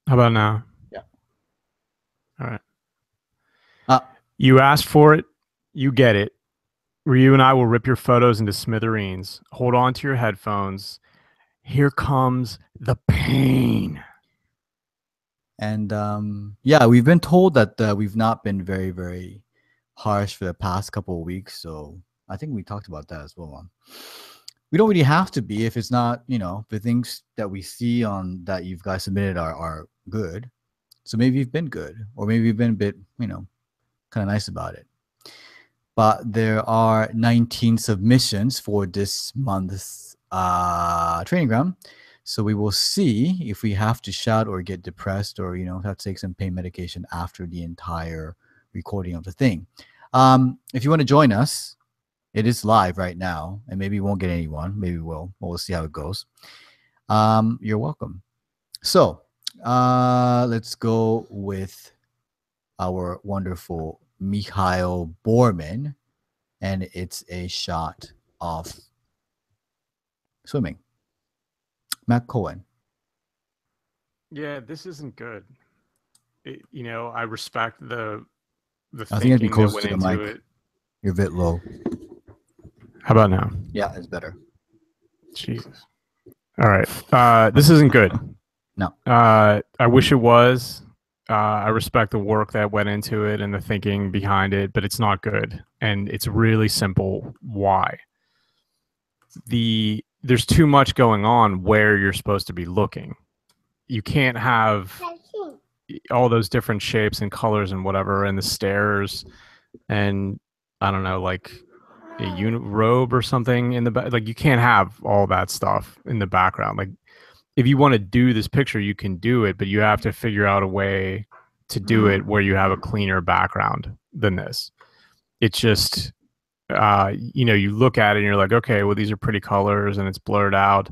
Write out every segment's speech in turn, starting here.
How about now? Yeah. All right. Ah, You asked for it, you get it. Ryu and I will rip your photos into smithereens. Hold on to your headphones. Here comes the pain. and yeah, we've been told that we've not been very, very harsh for the past couple of weeks. So I think we talked about that as well. We don't really have to be if it's not, the things that we see on that you guys submitted are good. So maybe you've been good, or maybe you've been a bit, kind of nice about it. But there are 19 submissions for this month's training ground. So we will see if we have to shout or get depressed or, have to take some pain medication after the entire recording of the thing. If you want to join us, it is live right now, and maybe we won't get anyone. Maybe we'll. We'll see how it goes. You're welcome. So let's go with our wonderful Mikhail Borman, and it's a shot of swimming. Matt Cohen. Yeah, this isn't good. I respect the I think it'd be thinking that closer went to the into mic. it. You're a bit low. How about now? Yeah, it's better. Jesus. All right. This isn't good. No. I wish it was. I respect the work that went into it and the thinking behind it, but it's not good. And it's really simple why. There's too much going on where you're supposed to be looking. You can't have all those different shapes and colors and whatever and the stairs and I don't know, like a robe or something in the back. Like you can't have all that stuff in the background. Like if you want to do this picture, you can do it, but you have to figure out a way to do it where you have a cleaner background than this. It's just, you look at it and you're like, okay, well, these are pretty colors and it's blurred out.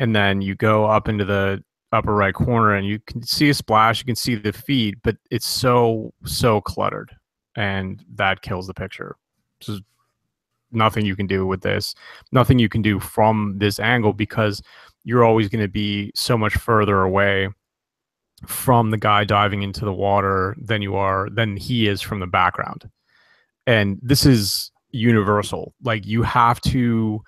And then you go up into the upper right corner and you can see a splash, you can see the feet, but it's so cluttered and that kills the picture. So nothing you can do with this, nothing you can do from this angle because you're always going to be so much further away from the guy diving into the water than he is from the background. And this is universal. Like you have to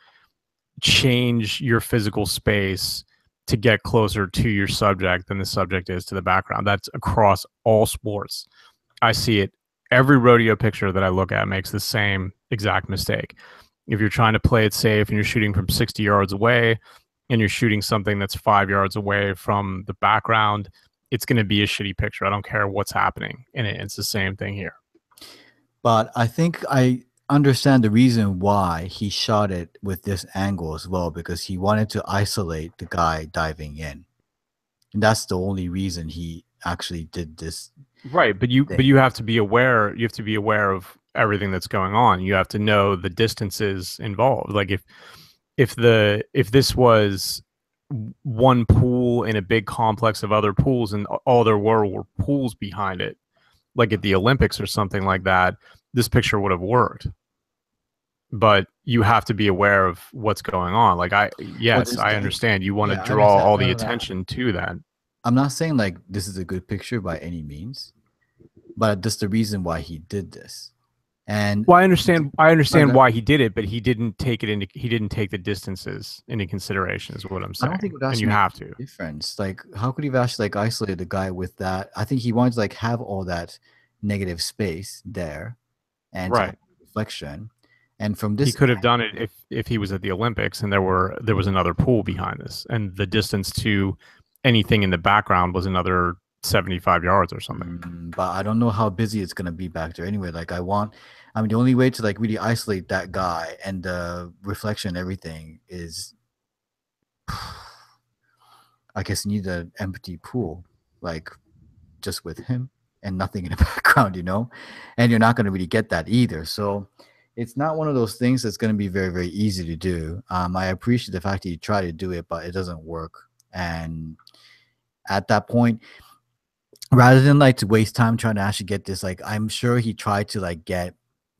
change your physical space to get closer to your subject than the subject is to the background. That's across all sports. I see it. Every rodeo picture that I look at makes the same exact mistake. If you're trying to play it safe and you're shooting from 60 yards away and you're shooting something that's 5 yards away from the background, it's going to be a shitty picture. I don't care what's happening in it. It's the same thing here. But I think I understand the reason why he shot it with this angle as well, because he wanted to isolate the guy diving in. And that's the only reason he actually did this Right, but you thing. but you have to be aware. You have to be aware of everything that's going on. You have to know the distances involved. Like if this was one pool in a big complex of other pools and all there were pools behind it, like at the Olympics or something like that, this picture would have worked. But you have to be aware of what's going on. Like Well, yes, this I thing, understand. You want to yeah, I draw understand. all No, the no, no. attention to that. I'm not saying like this is a good picture by any means, but that's the reason why he did this. And Well, I understand. I understand okay, why he did it, but he didn't take the distances into consideration. Is what I'm I don't think saying, it would and you actually make have to. a difference. Like, how could he have actually like isolated the guy with that? I think he wanted to like have all that negative space there and to have Right. reflection. And from He this, could have done it if he was at the Olympics and there was another pool behind this, and the distance to anything in the background was another 75 yards or something. but I don't know how busy it's gonna be back there anyway. Like, I mean, the only way to like really isolate that guy and the reflection, and everything is, I guess, you need an empty pool, like just with him and nothing in the background. And you're not going to really get that either. So it's not one of those things that's going to be very, very easy to do. I appreciate the fact that you try to do it, but it doesn't work. And at that point, rather than like to waste time trying to actually get this, like I'm sure he tried to like get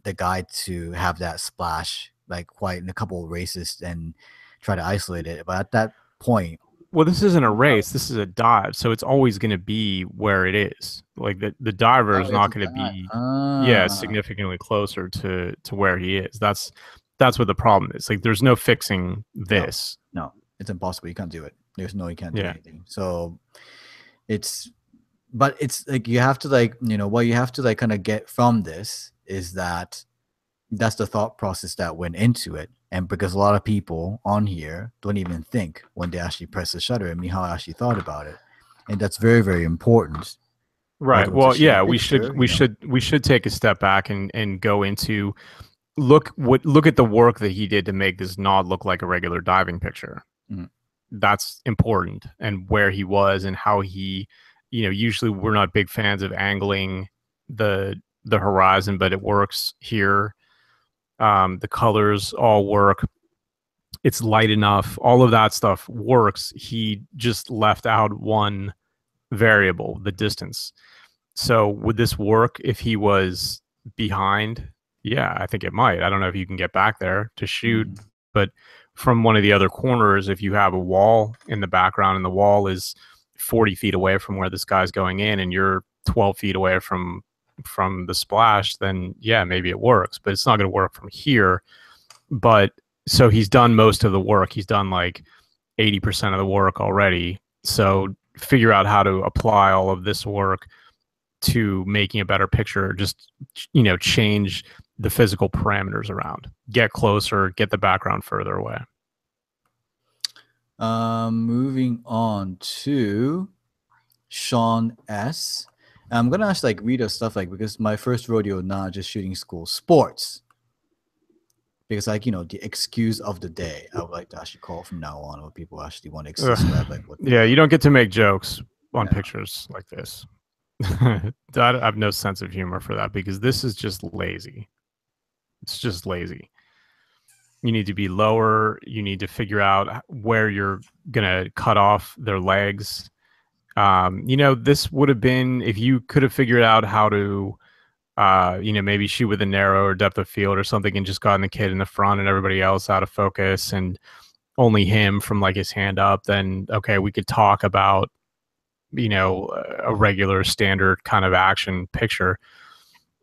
the guy to have that splash like quite in a couple of races and try to isolate it. But at that point, Well, this isn't a race. This is a dive, so it's always going to be where it is. Like the diver Oh, is it's not a going to dot. be, yeah, Ah, significantly closer to where he is. That's what the problem is. Like, there's no fixing no, this. no, it's impossible. You can't do it. There's no, you can't do Yeah. anything. So it's, but it's like you have to like, what you have to like kind of get from this is that that's the thought process that went into it. And because a lot of people on here don't even think when they actually press the shutter, and Mihal actually thought about it. And that's very, very important. Right. Although it's a Well, shitty yeah, we should picture, we should we should take a step back and go into look at the work that he did to make this not look like a regular diving picture. Mhm. That's important, and where he was and how he, usually we're not big fans of angling the horizon, but it works here. The colors all work. It's light enough. All of that stuff works. He just left out one variable, the distance. So would this work if he was behind? Yeah, I think it might. I don't know if you can get back there to shoot, Mhm. but from one of the other corners, if you have a wall in the background and the wall is 40 feet away from where this guy's going in and you're 12 feet away from the splash, then yeah, maybe it works, but it's not going to work from here. But so he's done most of the work. He's done like 80% of the work already. So figure out how to apply all of this work to making a better picture. Just change the physical parameters around, get closer, get the background further away. Moving on to Sean S. I'm gonna actually like read us stuff like, because my first rodeo not just shooting school sports, because like the excuse of the day I would like to actually call from now on, when people actually want to describe like what Yeah, you don't get to make jokes on yeah. pictures like this. I have no sense of humor for that, because this is just lazy. It's just lazy. You need to be lower. You need to figure out where you're gonna cut off their legs. This would have been if you could have figured out how to, maybe shoot with a narrower depth of field or something, and just gotten the kid in the front and everybody else out of focus and only him from like his hand up. Then okay, we could talk about a regular standard kind of action picture.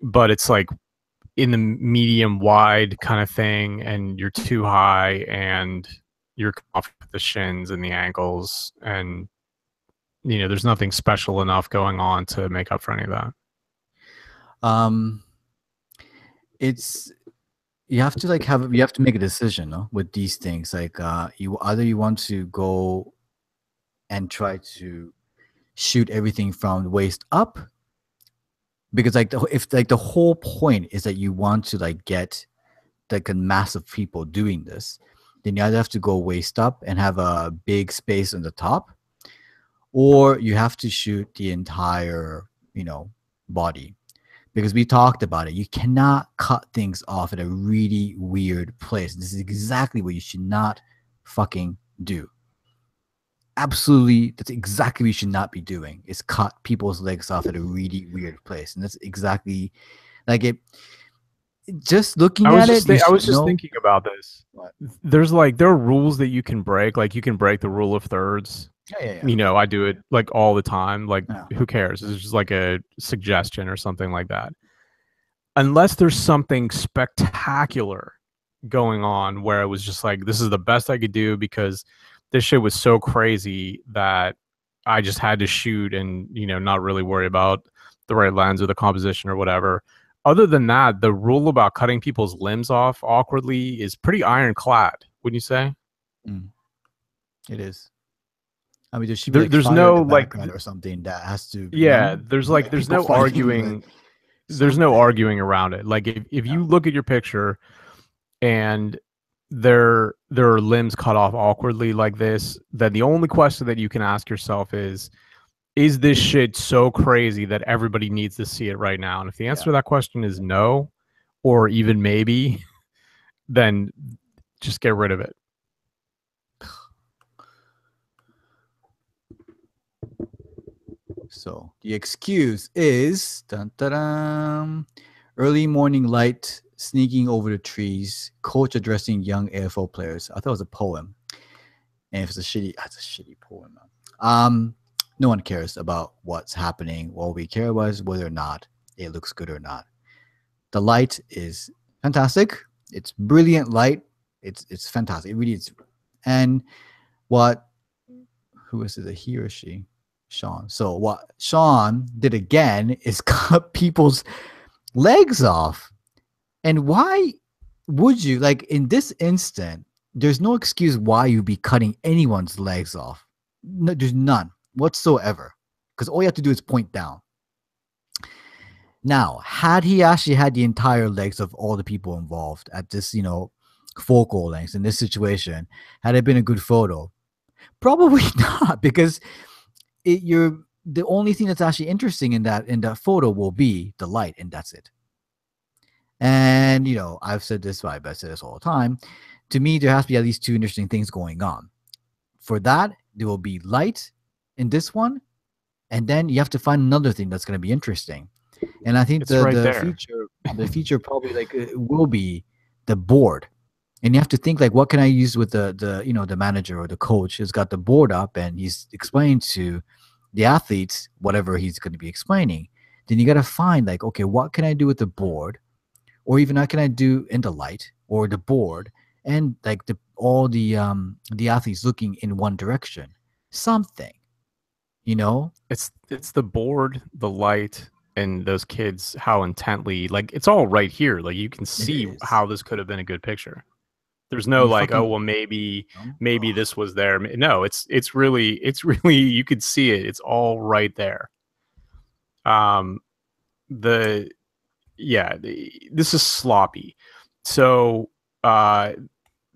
But it's like in the medium wide kind of thing, and you're too high and you're off the shins and the ankles, and there's nothing special enough going on to make up for any of that. It's, you have to like you have to make a decision, no? With these things. Like you want to go and try to shoot everything from waist up, because like if like the whole point is that you want to like get like a mass of people doing this, then you either have to go waist up and have a big space on the top, or you have to shoot the entire body. Because we talked about it, you cannot cut things off at a really weird place. This is exactly what you should not fucking do. Absolutely, that's exactly what you should not be doing, is cut people's legs off at a really weird place. And that's exactly like it. Just looking at it, you I should was just know. thinking about this. What? There are rules that you can break. Like you can break the rule of thirds. Yeah. I do it like all the time. Like Yeah. who cares? It's just like a suggestion or something like that. Unless there's something spectacular going on where it was just like, this is the best I could do because this shit was so crazy that I just had to shoot and, not really worry about the right lens or the composition or whatever. Other than that, the rule about cutting people's limbs off awkwardly is pretty ironclad, wouldn't you say? Mm, it is. I mean, there should be like There's fire in no the like, background or something that has to, yeah, like there's people no fighting, like arguing. There's no something. arguing around it. Like if Yeah. you look at your picture and there are limbs cut off awkwardly like this, then the only question that you can ask yourself is this shit so crazy that everybody needs to see it right now? And if the answer Yeah. to that question is no, or even maybe, then just get rid of it. So the excuse is dun, dun, dun, early morning light sneaking over the trees, coach addressing young AFL players. I thought it was a poem. And if it's a shitty, that's a shitty poem. No one cares about what's happening. All we care was whether or not it looks good or not. The light is fantastic. It's brilliant light. It's fantastic. It really is. And what who is it? A he or she? Sean. So what Sean did again is cut people's legs off. And why would you, like, in this instant, there's no excuse why you'd be cutting anyone's legs off. No, there's none whatsoever. Because all you have to do is point down. Now, had he actually had the entire legs of all the people involved at this, focal length in this situation, had it been a good photo? Probably not, because you're the only thing that's actually interesting in that photo will be the light, and that's it. And I've said this, I say this all the time. To me, there has to be at least two interesting things going on. For that, there will be light in this one, and then you have to find another thing that's going to be interesting. And I think the feature probably will be the board. And you have to think, like, what can I use with the manager or the coach who's got the board up and he's explaining to the athletes whatever he's going to be explaining. Then you got to find, like, okay, what can I do with the board, or even what can I do in the light or the board, and like all the athletes looking in one direction, something, It's the board, the light, and those kids, how intently, like, it's all right here. Like, you can see how this could have been a good picture. There's no like, oh, well, maybe this was there. No, it's really, you could see it. It's all right there. This is sloppy. So I'm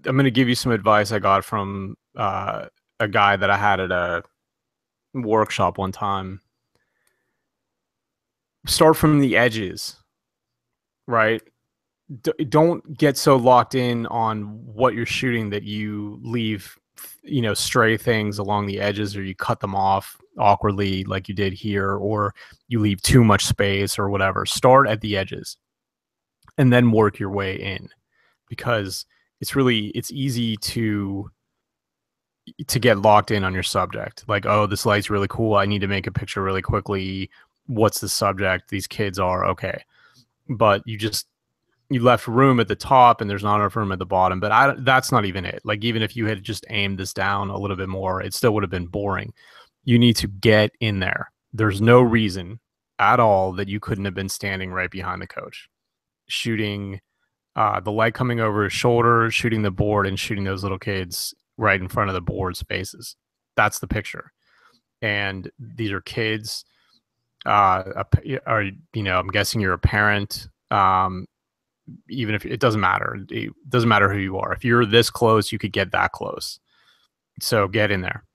going to give you some advice I got from a guy that I had at a workshop one time. Start from the edges, right? Don't get so locked in on what you're shooting that you leave, stray things along the edges, or you cut them off awkwardly like you did here, or you leave too much space or whatever. Start at the edges and then work your way in, because it's easy to get locked in on your subject. Like, oh, this light's really cool, I need to make a picture really quickly. What's the subject? These kids are okay. But you left room at the top and there's not enough room at the bottom. But that's not even it. Like, even if you had just aimed this down a little bit more, it still would have been boring. You need to get in there. There's no reason at all that you couldn't have been standing right behind the coach, shooting the light coming over his shoulder, shooting the board, and shooting those little kids right in front of the board's faces. That's the picture. And these are kids. I'm guessing you're a parent. Even if it doesn't matter who you are. If you're this close, you could get that close. So get in there.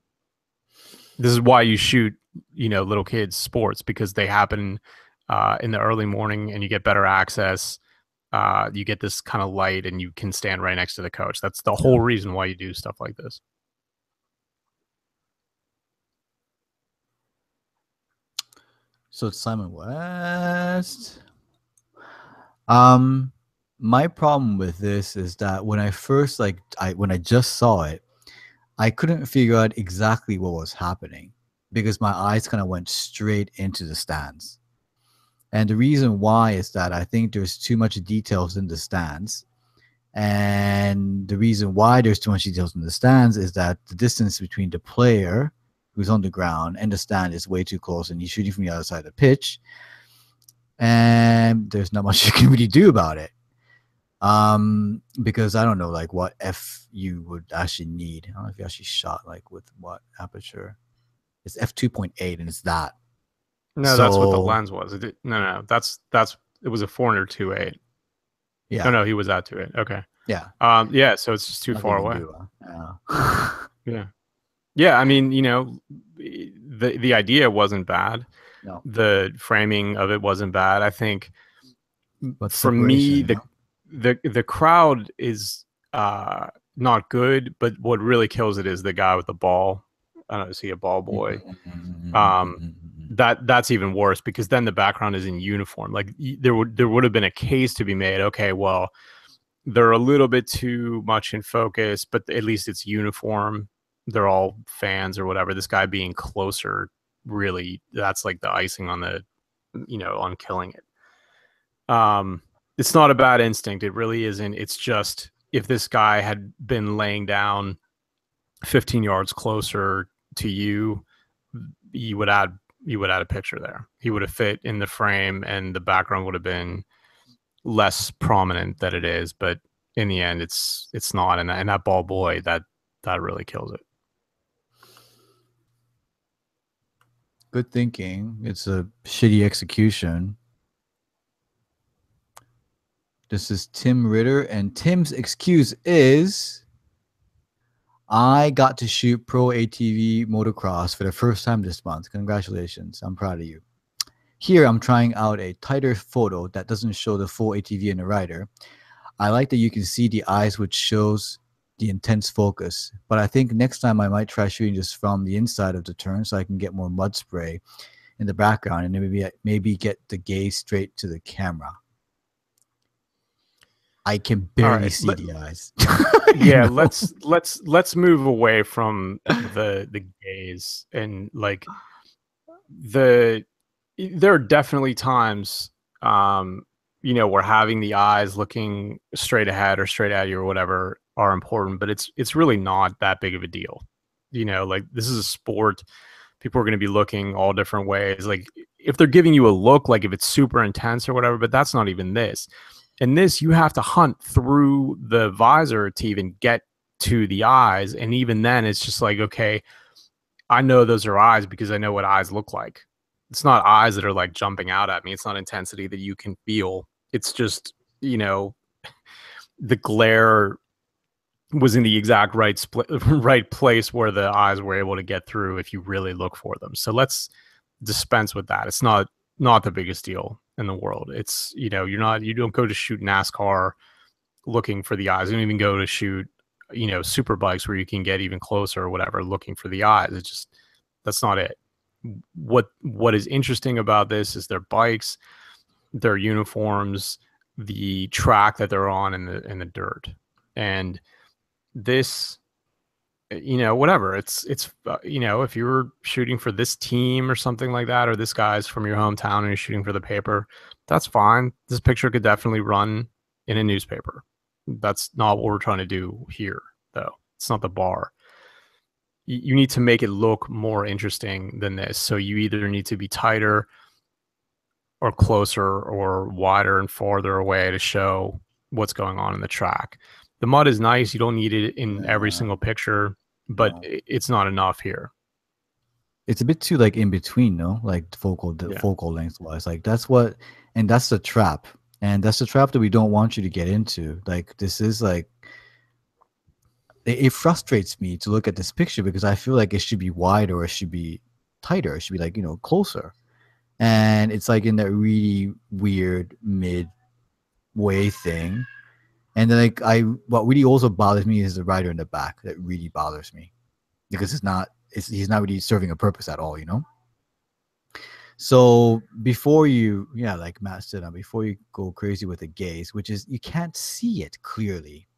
This is why you shoot, little kids sports, because they happen in the early morning and you get better access. You get this kind of light and you can stand right next to the coach. That's the whole reason why you do stuff like this. So it's Simon West. My problem with this is that when I first when I just saw it, I couldn't figure out exactly what was happening, because my eyes kind of went straight into the stands. And the reason why is that I think there's too much details in the stands. And the reason why there's too much details in the stands is that the distance between the player who's on the ground and the stand is way too close, and he's shooting from the other side of the pitch. And there's not much you can really do about it. Because I don't know, like, what F you would actually need. I don't know if you actually shot, like, with what aperture. It's f2.8, and it's that. No, that's what the lens was. No, that's it was a 402.8. Yeah. No, he was at 2.8. Okay. Yeah. Yeah. So it's just too far away. Yeah. Yeah. I mean, the idea wasn't bad. No. The framing of it wasn't bad. I think for me, the crowd is not good, but what really kills it is the guy with the ball. I don't know, is he a ball boy? That's even worse, because then the background is in uniform. Like, there would have been a case to be made. Okay, well, they're a little bit too much in focus, but at least it's uniform. they're all fans or whatever. This guy being closer, really, that's like the icing on the, on killing it. It's not a bad instinct. It really isn't. It's just if this guy had been laying down 15 yards closer to you, you would add a picture there. He would have fit in the frame, and the background would have been less prominent than it is. But in the end, it's not. And that ball boy, that really kills it. Good thinking. It's a shitty execution. This is Tim Ritter, and Tim's excuse is, I got to shoot pro ATV motocross for the first time this month. Congratulations. I'm proud of you. Here, I'm trying out a tighter photo that doesn't show the full ATV and the rider. I like that you can see the eyes, which shows the intense focus. But I think next time I might try shooting just from the inside of the turn so I can get more mud spray in the background and maybe get the gaze straight to the camera. I can barely see the eyes. Yeah, let's move away from the gaze, and like there are definitely times where having the eyes looking straight ahead or straight at you or whatever are important, but it's really not that big of a deal. Like, this is a sport. People are going to be looking all different ways. Like, if they're giving you a look, like if it's super intense or whatever, but that's not even this. In this, you have to hunt through the visor to even get to the eyes. And even then, it's just like, okay, I know those are eyes because I know what eyes look like. It's not eyes that are like jumping out at me. It's not intensity that you can feel. It's just, the glare was in the exact right place where the eyes were able to get through if you really look for them. So let's dispense with that. It's not the biggest deal in the world. It's, you don't go to shoot NASCAR looking for the eyes. You don't even go to shoot, super bikes where you can get even closer or whatever, looking for the eyes. It's just, that's not it. What is interesting about this is their bikes, their uniforms, the track that they're on in the dirt. And this, whatever, it's if you were shooting for this team or something like that, or this guy's from your hometown and you're shooting for the paper, that's fine. This picture could definitely run in a newspaper. That's not what we're trying to do here, though. It's not the bar. You need to make it look more interesting than this. So you either need to be tighter or closer or wider and farther away to show what's going on in the track. The mud is nice. You don't need it in every single picture, but it's not enough here. It's a bit too like in between, no? Like focal length wise. Like that's the trap. And that's the trap that we don't want you to get into. Like, this is like, it frustrates me to look at this picture because I feel like it should be wider or it should be tighter. It should be like, closer. And it's like in that really weird midway thing. And then what really also bothers me is the rider in the back. That really bothers me because he's not really serving a purpose at all, So before you, like Matt said, before you go crazy with the gaze, which is you can't see it clearly.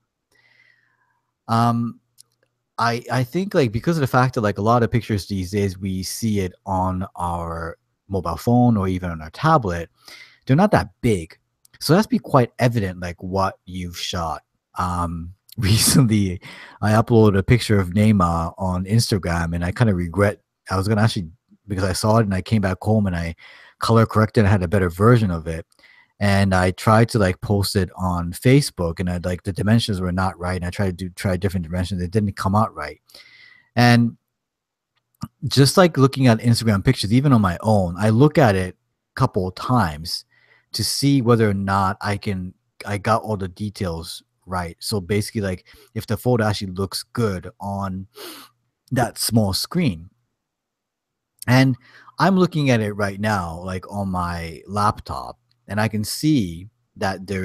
I think like because of the fact that like a lot of pictures these days we see it on our mobile phone or even on our tablet, they're not that big. So that's be quite evident like what you've shot. Recently I uploaded a picture of Neymar on Instagram and I kind of regret I was gonna actually because I saw it and I came back home and I color corrected and had a better version of it. And I tried to like post it on Facebook and like the dimensions were not right. And I tried to try different dimensions. It didn't come out right. And just like looking at Instagram pictures, even on my own, I look at it a couple of times to see whether or not I got all the details right. So basically like if the photo actually looks good on that small screen. And I'm looking at it right now, like on my laptop, and I can see that there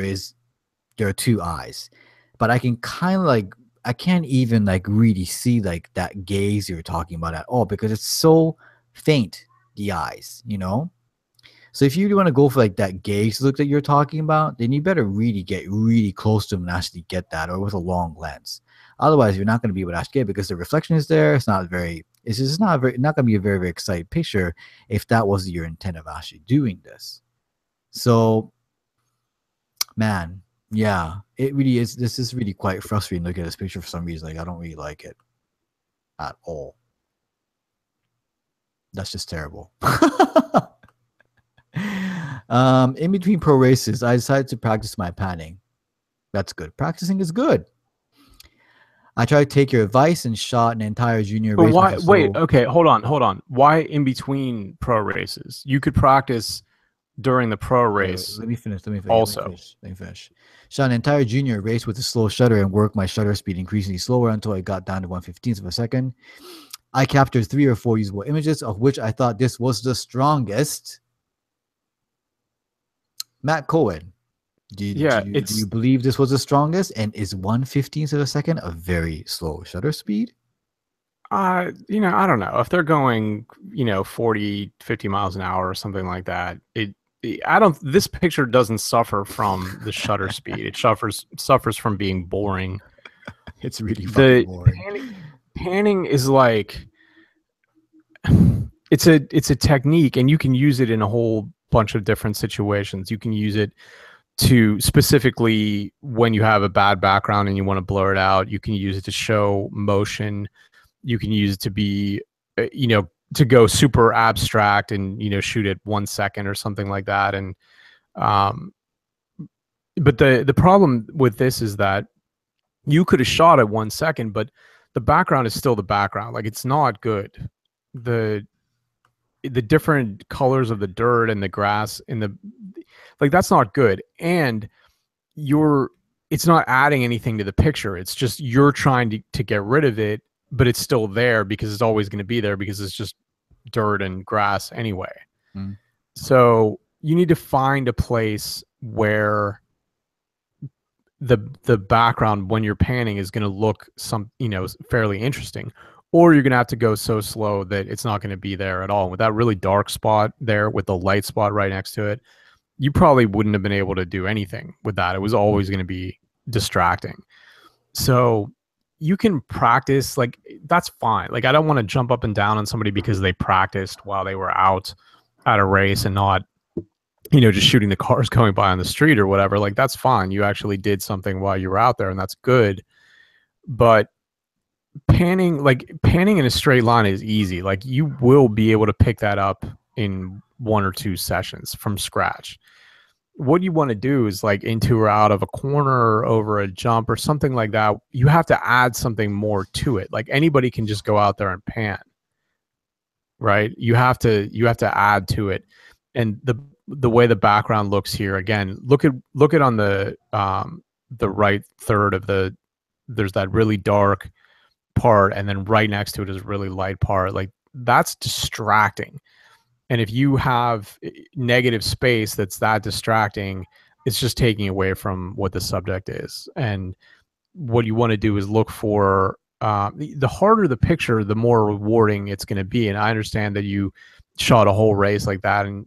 are two eyes, but I can kind of like, I can't even like really see like that gaze you're talking about at all because it's so faint, the eyes, So if you really want to go for like that gaze look that you're talking about, then you better really get really close to them and actually get that, or with a long lens. Otherwise, you're not going to be able to actually get it because the reflection is there. It's not very. It's just not going to be a very very exciting picture if that was your intent of actually doing this. So, man, yeah, it really is. This is really quite frustrating. Look at this picture for some reason. Like I don't really like it at all. That's just terrible. In between pro races, I decided to practice my panning. That's good. Practicing is good. I tried to take your advice and shot an entire junior But race. why? Wait, okay, hold on. Why in between pro races? You could practice during the pro race. Let me finish. Also, Let me finish. Shot an entire junior race with a slow shutter and worked my shutter speed increasingly slower until I got down to 1/15th of a second. I captured 3 or 4 usable images, of which I thought this was the strongest. Matt Cohen, do you believe this was the strongest? And is 1/15th of a second a very slow shutter speed? I don't know. If they're going, 40, 50 miles an hour or something like that, this picture doesn't suffer from the shutter speed. It suffers from being boring. It's really fucking boring. Panning is like, it's a technique, and you can use it in a whole bunch of different situations. You can use it to specifically when you have a bad background and you want to blur it out. You can use it to show motion. You can use it to be, to go super abstract and, shoot at 1 second or something like that. And, but the problem with this is that you could have shot at 1 second, but the background is still the background. Like, it's not good. The different colors of the dirt and the grass that's not good. And it's not adding anything to the picture. It's just, you're trying to get rid of it, but it's still there because it's always going to be there because it's just dirt and grass anyway. Mm. So you need to find a place where the background when you're panning is going to look fairly interesting, or you're going to have to go so slow that it's not going to be there at all. With that really dark spot there with the light spot right next to it, you probably wouldn't have been able to do anything with that. It was always going to be distracting. So you can practice, like, that's fine. Like, I don't want to jump up and down on somebody because they practiced while they were out at a race and not, just shooting the cars going by on the street or whatever. Like, that's fine. You actually did something while you were out there, and that's good. But panning in a straight line is easy. Like, you will be able to pick that up in 1 or 2 sessions from scratch. What you want to do is, like, into or out of a corner or over a jump or something like that, you have to add something more to it. Like, anybody can just go out there and pan, right? You have to add to it. And the way the background looks here, again, look at on the right third of there's that really dark part, and then right next to it is a really light part. Like, that's distracting. And if you have negative space that's that distracting, it's just taking away from what the subject is. And what you want to do is look for, the harder the picture, the more rewarding it's going to be. And I understand that you shot a whole race like that, and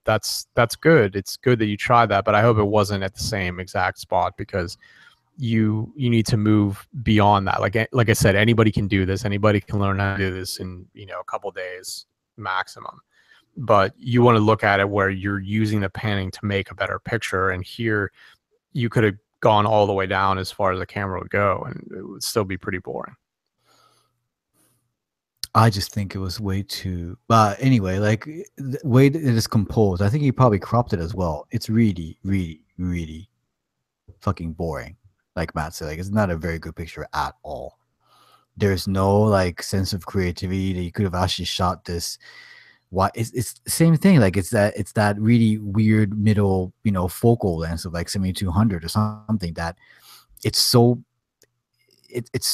that's good. It's good that you tried that, but I hope it wasn't at the same exact spot, because you need to move beyond that. Like I said, anybody can do this. Anybody can learn how to do this in a couple days maximum. But you want to look at it where you're using the panning to make a better picture. And here you could have gone all the way down as far as the camera would go, and it would still be pretty boring. I just think it was way too. But anyway, like, the way it is composed, I think he probably cropped it as well. It's really, really, really fucking boring. Like Matt said, like, it's not a very good picture at all. There's no, like, sense of creativity that you could have actually shot this. Why it's the same thing. Like, it's that really weird middle, focal length of like 7200 or something, that it's so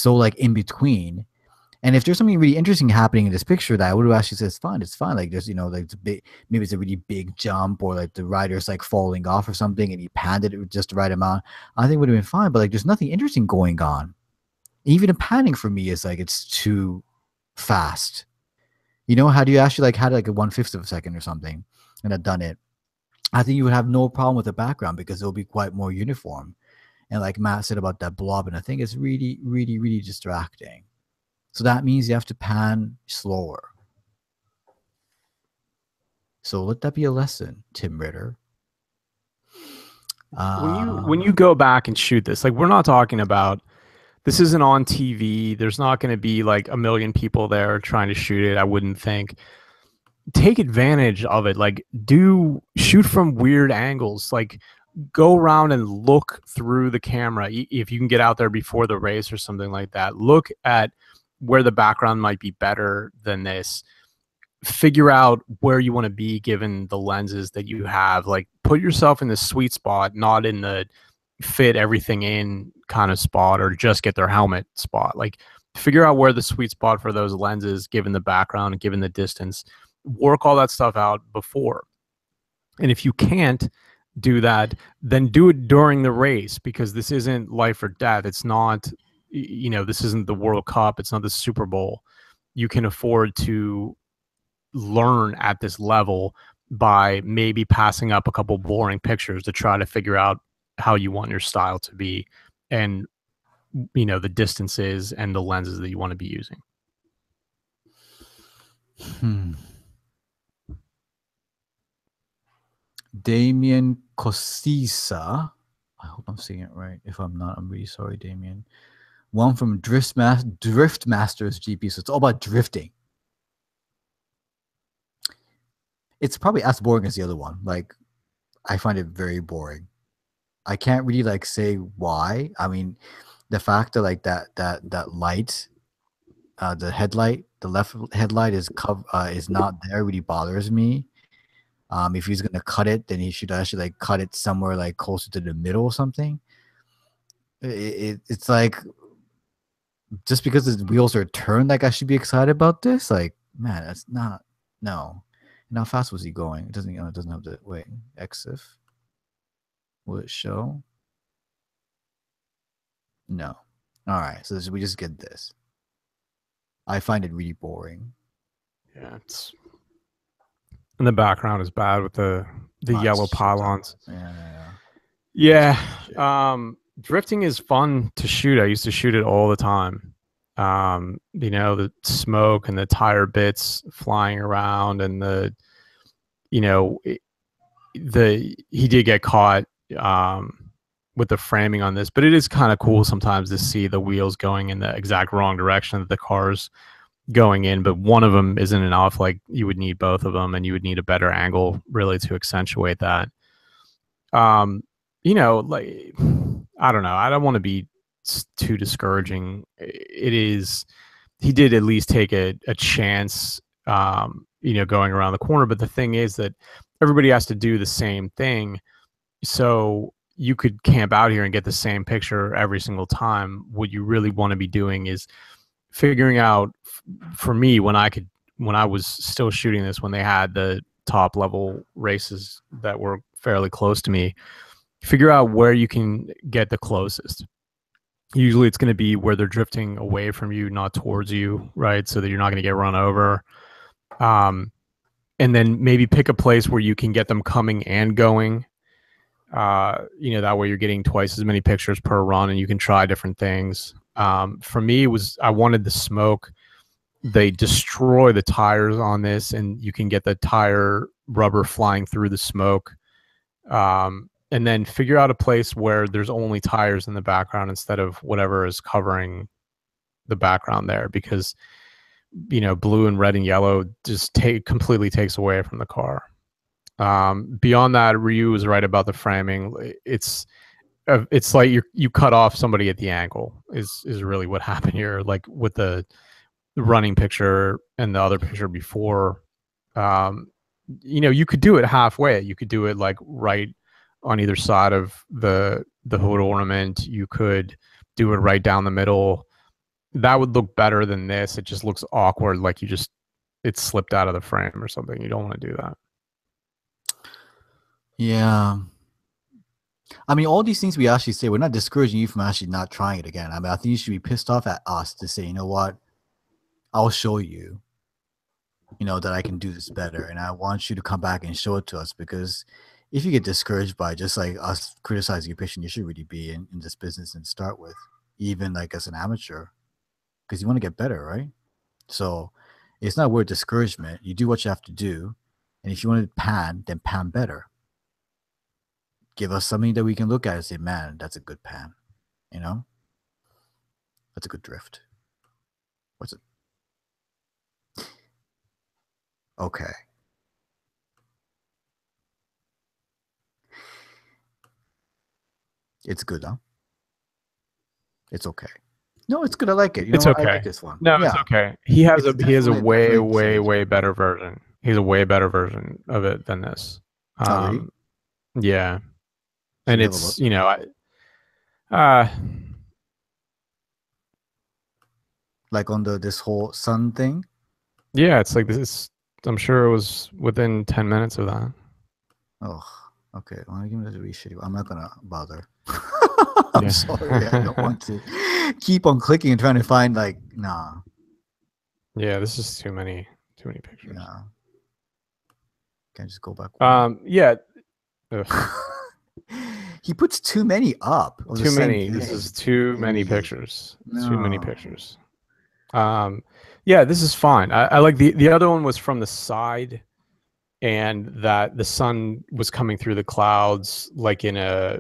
like in between. And if there's something really interesting happening in this picture that I would have actually said it's fine. Like, there's, like, it's a big, maybe it's a really big jump, or like the rider's like falling off or something, and he panned it with just the right amount, I think it would have been fine. But like, there's nothing interesting going on. Even the panning for me is like, it's too fast. How do you actually like had like a 1/5 of a second or something and have done it? I think you would have no problem with the background because it'll be quite more uniform. And like Matt said about that blob, and I think it's really, really, really distracting. So that means you have to pan slower. So let that be a lesson, Tim Ritter. When you go back and shoot this, like we're not talking about this isn't on TV. There's not going to be like a million people there trying to shoot it. I wouldn't think. Take advantage of it. Like do shoot from weird angles. Like go around and look through the camera if you can get out there before the race or something like that. Look at where the background might be better than this. Figure out where you want to be given the lenses that you have. Like put yourself in the sweet spot, not in the fit everything in kind of spot or just get their helmet spot. Like figure out where the sweet spot for those lenses given the background and given the distance. Work all that stuff out before. And if you can't do that, then do it during the race, because this isn't life or death. It's not, this isn't the World Cup. It's not the Super Bowl. You can afford to learn at this level by maybe passing up a couple boring pictures to try to figure out how you want your style to be and the distances and the lenses that you want to be using. Damien Cosisa. I hope I'm saying it right. If I'm not, I'm really sorry, Damien. One from Drift Masters GP. So it's all about drifting. It's probably as boring as the other one. Like, I find it very boring. I can't really like say why. I mean, the fact that like that light, the headlight, the left headlight is not there really bothers me. If he's gonna cut it, then he should actually like cut it somewhere like closer to the middle or something. It's like just because the wheels are turned, like I should be excited about this. Like, man, that's not no. And how fast was he going? It doesn't have the wait. EXIF. Will it show? No. All right. So we just get this. I find it really boring. Yeah, and the background is bad with the yellow pylons. Yeah. Drifting is fun to shoot. I used to shoot it all the time. The smoke and the tire bits flying around, and he did get caught with the framing on this, but it is kind of cool sometimes to see the wheels going in the exact wrong direction that the car's going in, but one of them isn't enough. Like you would need both of them, and you would need a better angle really to accentuate that. Like I don't know. I don't want to be too discouraging. He did at least take a chance, going around the corner. But the thing is that everybody has to do the same thing. So you could camp out here and get the same picture every single time. What you really want to be doing is figuring out, for me, when I was still shooting this, when they had the top level races that were fairly close to me, figure out where you can get the closest. Usually it's going to be where they're drifting away from you, not towards you, right? So that you're not going to get run over. And then maybe pick a place where you can get them coming and going. That way you're getting twice as many pictures per run, and you can try different things. For me, I wanted the smoke. They destroy the tires on this, and you can get the tire rubber flying through the smoke. And then figure out a place where there's only tires in the background instead of whatever is covering the background there, because blue and red and yellow just completely takes away from the car. Beyond that, Ryu was right about the framing. It's like you cut off somebody at the ankle is really what happened here. Like with the running picture and the other picture before, you could do it halfway. You could do it like right on either side of the hood ornament. You could do it right down the middle. That would look better than this. It just looks awkward, like it slipped out of the frame or something. You don't want to do that. Yeah. I mean, all these things we actually say, we're not discouraging you from actually not trying it again. I mean, I think you should be pissed off at us to say, you know what, I'll show you, that I can do this better. And I want you to come back and show it to us, because if you get discouraged by just like us criticizing your picture, you should really be in this business and start with, even like as an amateur, because you want to get better, right? So it's not worth discouragement. You do what you have to do, and if you want to pan, then pan better. Give us something that we can look at and say, man, that's a good pan. You know, that's a good drift. What's it? Okay. It's good, huh? It's okay. No, it's good. I like it. You know It's what? I like okay. this one. No, it's Yeah. okay. It's He has a definitely a way different way change. way better version. He's a way better version of it than this. Oh, really? Yeah, Should and we have a it's look? uh Like on this whole sun thing? yeah, it's like this is. I'm sure it was within 10 minutes of that. Oh, okay. Well, give me the reshitty. I'm not gonna bother. I'm sorry. I don't Yeah. want to keep on clicking and trying to find like nah. Yeah, this is too many pictures. Yeah. Can I just go back one? Yeah. Ugh. He puts too many up of the Too same many. This thing. is too many Really? pictures. Too many No. pictures. Yeah, this is fine. I like the other one was from the side, and that the sun was coming through the clouds like in a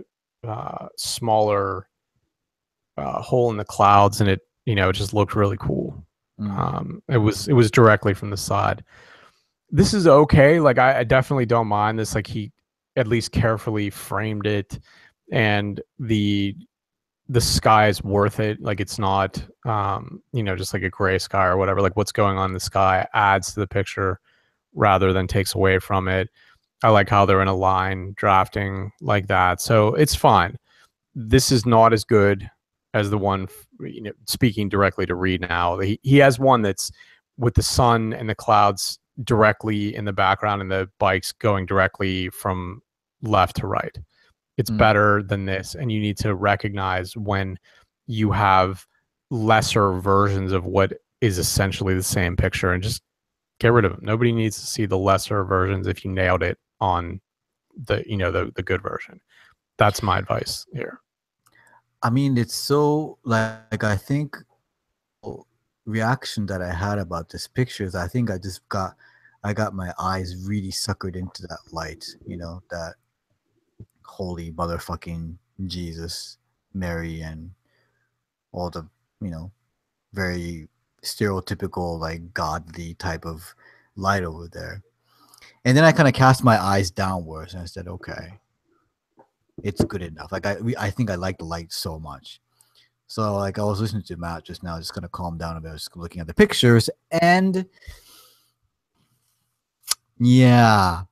smaller hole in the clouds, and it it just looked really cool. Mm. It was directly from the side. This is okay. Like I definitely don't mind this. Like he at least carefully framed it, and the sky is worth it. Like it's not just like a gray sky or whatever. Like what's going on in the sky adds to the picture rather than takes away from it. I like how they're in a line drafting like that. So it's fine. This is not as good as the one, speaking directly to Reed now. He has one that's with the sun and the clouds directly in the background and the bikes going directly from left to right. It's Mm. better than this. And you need to recognize when you have lesser versions of what is essentially the same picture and just get rid of them. Nobody needs to see the lesser versions if you nailed it on the good version. That's my advice here. I mean, it's so like I think reaction that I had about this picture is I think I got my eyes really suckered into that light, that holy motherfucking Jesus, Mary, and all the, you know, very stereotypical like godly type of light over there. And then I kind of cast my eyes downwards and I said, okay, it's good enough. Like I think I like the light so much. So like I was listening to Matt just now, just gonna calm down a bit. I was looking at the pictures, and yeah,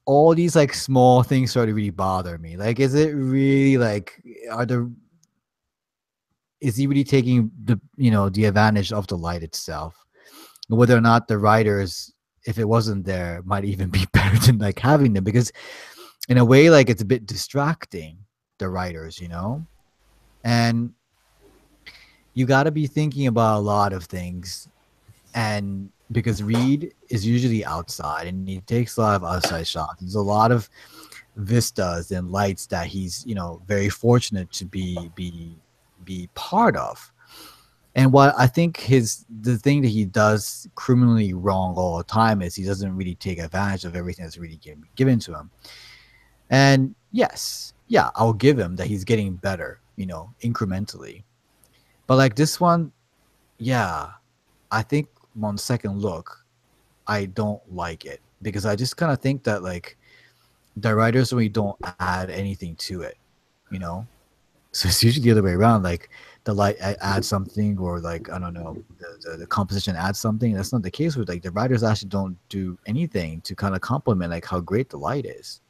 all these like small things start to really bother me. Like, is it really like is he really taking the advantage of the light itself? Whether or not the writers, if it wasn't there, might even be better than like having them, because in a way, like it's a bit distracting, the writers, and you got to be thinking about a lot of things. And because Reed is usually outside and he takes a lot of outside shots, there's a lot of vistas and lights that he's very fortunate to be part of. And what I think the thing that he does criminally wrong all the time is he doesn't really take advantage of everything that's really given to him. And yes, yeah, I'll give him that he's getting better, incrementally. But like this one, yeah, I think on second look, I don't like it because I just kind of think that like the writers really don't add anything to it, you know. So it's usually the other way around. Like the light adds something, or like I don't know, the composition adds something. That's not the case with like the writers actually don't do anything to kind of complement like how great the light is.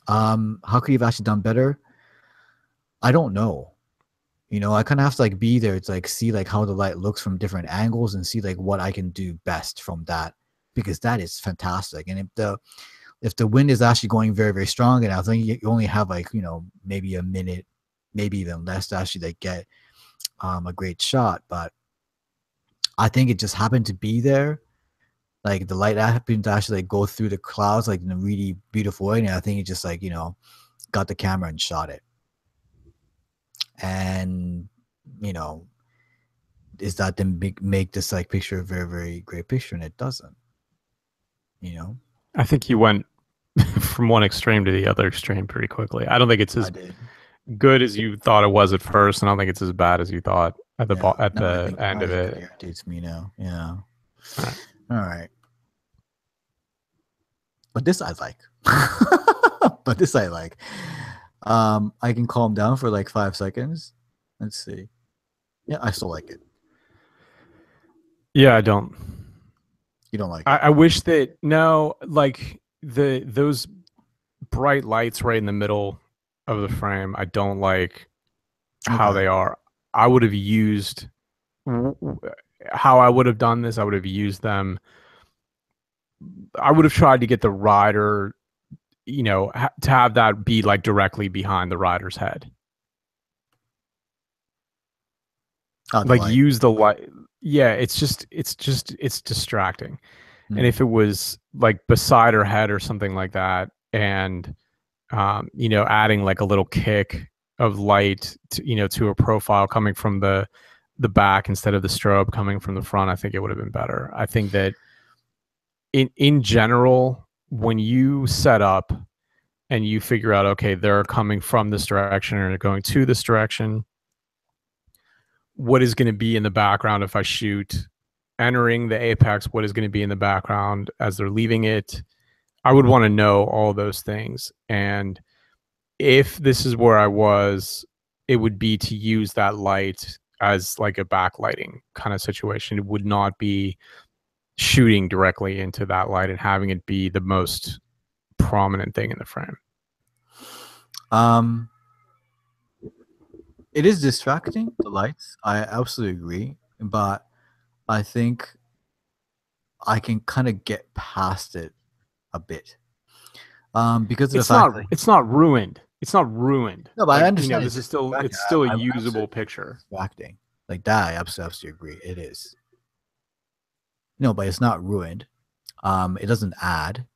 How could you have actually done better? I don't know. I kind of have to like be there to like see like how the light looks from different angles and see like what I can do best from that, because that is fantastic. And if the wind is actually going very, very strong, and I think you only have like maybe a minute, maybe even less to actually like get a great shot. But I think it just happened to be there, like the light happened to actually like go through the clouds like in a really beautiful way. And I think he just like, got the camera and shot it. And, you know, is that then make this like picture a very, very great picture? And it doesn't, you know? I think you went from one extreme to the other extreme pretty quickly. I don't think it's I as did. good as you thought it was at first, and I don't think it's as bad as you thought at the Yeah. at Now I the think end of it it. irritates me now. Yeah. All right. All right. But this I like. But this I like. I can calm down for like 5 seconds. Let's see. Yeah, I still like it. Yeah, I don't. You don't like it. I wish that no, like those bright lights right in the middle of the frame. I don't like how Okay. they are. I would have used how I would have done this. I would have used them. I would have tried to get the rider, to have that be like directly behind the rider's head. Oh, the Like light. use the light. Yeah, it's distracting. And Mm. if it was like beside her head or something like that, and adding like a little kick of light to a profile coming from the back instead of the strobe coming from the front, I think it would have been better. I think that in general, when you set up and you figure out, okay, they're coming from this direction or they're going to this direction, what is going to be in the background if I shoot entering the apex, what is going to be in the background as they're leaving it? I would want to know all those things. And if this is where I was, it would be to use that light as like a backlighting kind of situation. It would not be shooting directly into that light and having it be the most prominent thing in the frame. Um, it is distracting, the lights. I absolutely agree, but I think I can kind of get past it a bit. Because of the fact that It's not ruined. It's not ruined. no, but I Like, understand this is just still distracting. it's still a I would usable absolutely picture. distracting like that. I absolutely agree. It is. No, but it's not ruined. It doesn't add.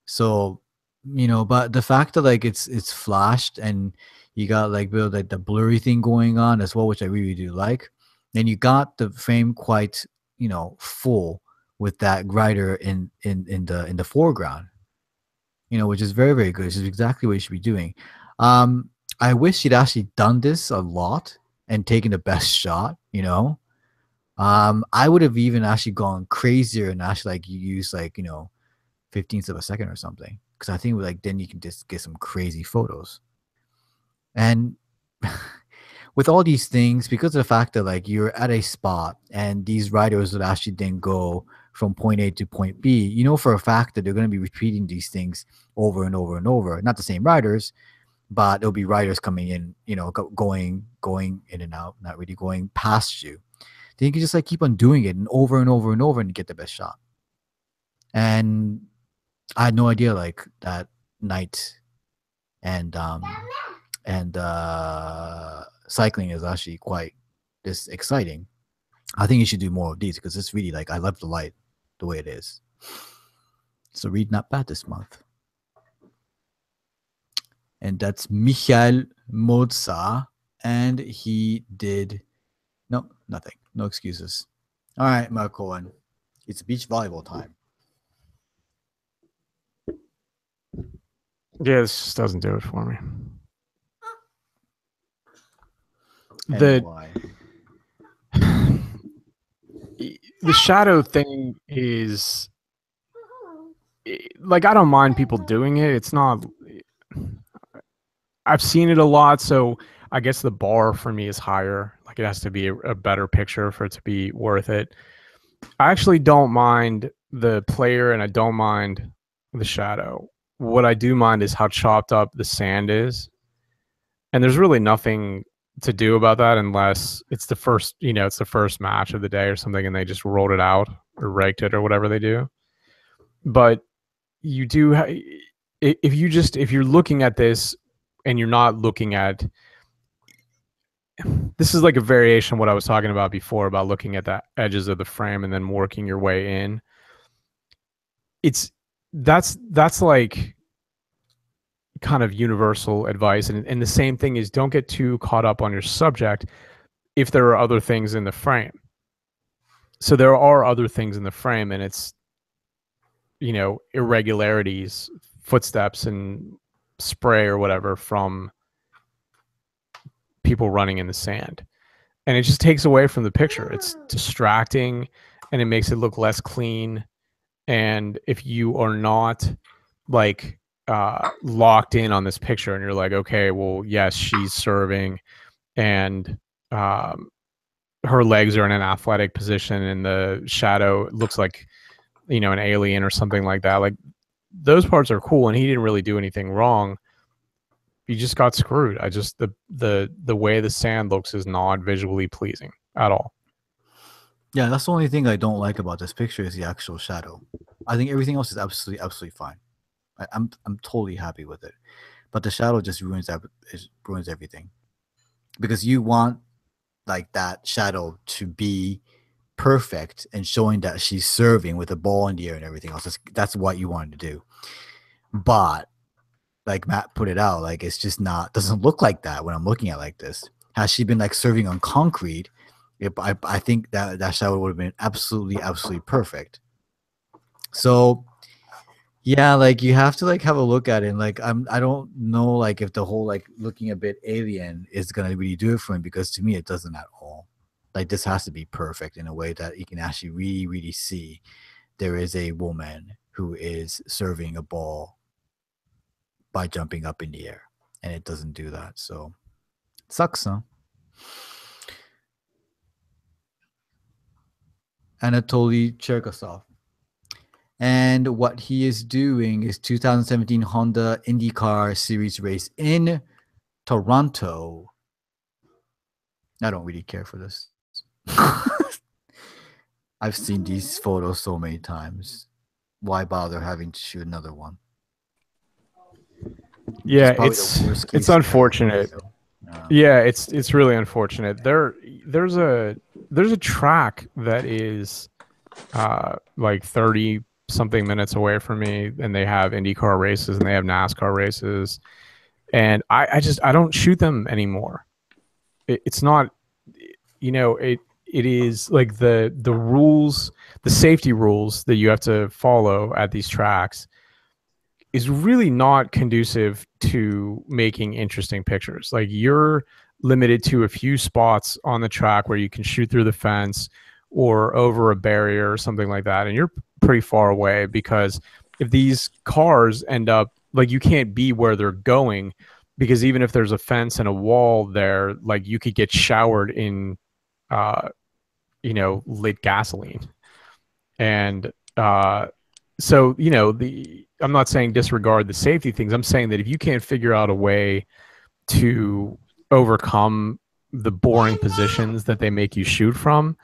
So, but the fact that like it's flashed and you got like like the blurry thing going on as well, which I really do like. And you got the frame quite, full with that grider in the foreground, which is very, very good. Which is exactly what you should be doing. I wish she'd actually done this a lot and taken the best shot, I would have even actually gone crazier and actually like you use like, 15th of a second or something. Because I think like then you can just get some crazy photos. And with all these things, because of the fact that like you're at a spot and these riders would actually then go from point A to point B, for a fact that they're going to be repeating these things over and over and over. Not the same riders, but there'll be riders coming in, going in and out, not really going past you. Then you can just like keep on doing it and over and over and over and get the best shot. And I had no idea like that night and cycling is actually quite this exciting. I think you should do more of these because it's really like I love the light the way it is. So read not bad this month. And that's Michael Moza. And he did no nothing. No excuses. All right, Mark Cohen. It's beach volleyball time. Yeah, this just doesn't do it for me. And why? The shadow thing is like I don't mind people doing it. It's not. I've seen it a lot, so I guess the bar for me is higher. Like it has to be a better picture for it to be worth it. I actually don't mind the player, and I don't mind the shadow. What I do mind is how chopped up the sand is, and there's really nothing to do about that unless it's the first, it's the first match of the day or something, and they just rolled it out or raked it or whatever they do. But you do, if you're looking at this and you're not looking at, this is like a variation of what I was talking about before about looking at the edges of the frame and then working your way in. it's that's like kind of universal advice, and the same thing is don't get too caught up on your subject if there are other things in the frame. So there are other things in the frame, and it's, irregularities, footsteps, and spray or whatever from people running in the sand. And it just takes away from the picture. It's distracting and it makes it look less clean. And if you are not like locked in on this picture and you're like, okay, well, yes, she's serving and her legs are in an athletic position and the shadow looks like, an alien or something like that. Like those parts are cool and he didn't really do anything wrong. You just got screwed. I just the way the sand looks is not visually pleasing at all. Yeah, that's the only thing I don't like about this picture is the actual shadow. I think everything else is absolutely fine. I'm totally happy with it, but the shadow just ruins everything, because you want like that shadow to be perfect and showing that she's serving with the ball in the air and everything else. That's what you wanted to do, but like Matt put it out, like it's just doesn't look like that when I'm looking at it like this. Has she been like serving on concrete, I think that shadow would have been absolutely perfect. So yeah, like you have to like have a look at it. And, like I don't know like if the whole like looking a bit alien is gonna really do it for him, because to me it doesn't at all. Like this has to be perfect in a way that you can actually really see there is a woman who is serving a ball by jumping up in the air, and it doesn't do that. So it sucks, huh? Anatoly Cherkasov. And what he is doing is 2017 Honda IndyCar Series race in Toronto. I don't really care for this. I've seen these photos so many times. Why bother having to shoot another one? Yeah, it's unfortunate. Yeah, it's really unfortunate. There's a track that is like 30 something minutes away from me, and they have IndyCar races and they have NASCAR races, and I don't shoot them anymore. It's not, it is like the rules, the safety rules that you have to follow at these tracks is really not conducive to making interesting pictures. Like you're limited to a few spots on the track where you can shoot through the fence or over a barrier or something like that. And you're pretty far away, because if these cars end up like, you can't be where they're going, because even if there's a fence and a wall there, like you could get showered in, lit gasoline. And, so, I'm not saying disregard the safety things. I'm saying that if you can't figure out a way to overcome the boring positions that they make you shoot from,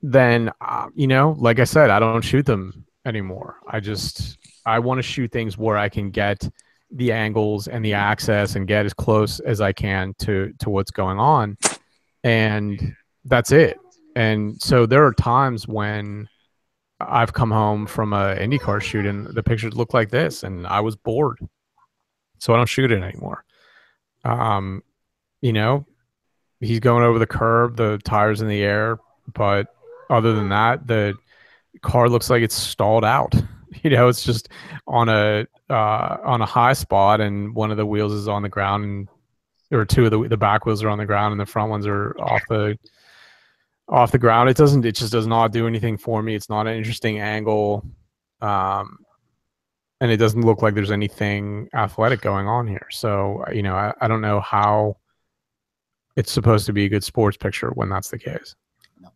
then, like I said, I don't shoot them anymore. I want to shoot things where I can get the angles and the access and get as close as I can to what's going on. And that's it. And so there are times when I've come home from a IndyCar shoot and the pictures look like this, and I was bored, so I don't shoot it anymore. Um, he's going over the curb, the tires in the air, but other than that, the car looks like it's stalled out. It's just on a high spot, and one of the wheels is on the ground, and or two of the back wheels are on the ground, and the front ones are off the ground. It just does not do anything for me. It's not an interesting angle. And it doesn't look like there's anything athletic going on here. So, I don't know how it's supposed to be a good sports picture when that's the case. No.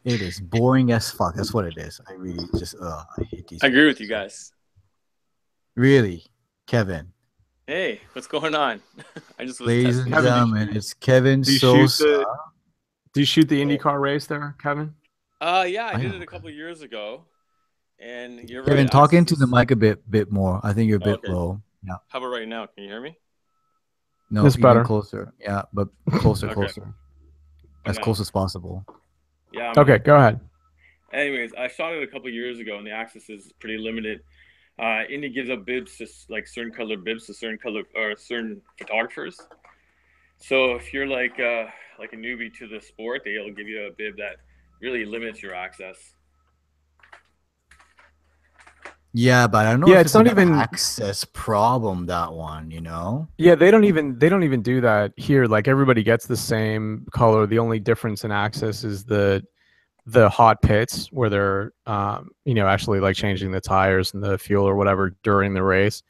It is boring as fuck. That's what it is. I really just, I hate these. I agree with you guys. Really? Kevin. Hey, what's going on? I just was Ladies and gentlemen, it's Kevin Sosa. Do you shoot the IndyCar race there, Kevin? Yeah, I did it a couple of years ago. And you're Kevin, talk into the mic a bit more. I think you're a bit low. Yeah. How about right now? Can you hear me? No, it's better. Closer. Yeah, but closer. As close as possible. Yeah. Okay, go ahead. Anyways, I shot it a couple years ago, and the access is pretty limited. Indy gives up bibs to like certain color bibs to certain color or certain photographers. So if you're like a newbie to the sport, they'll give you a bib that really limits your access. Yeah, but I don't know Yeah, if it's not an even access problem, that one, you know? Yeah, they don't even do that here. Like everybody gets the same color. The only difference in access is the hot pits where they're actually like changing the tires and the fuel or whatever during the race.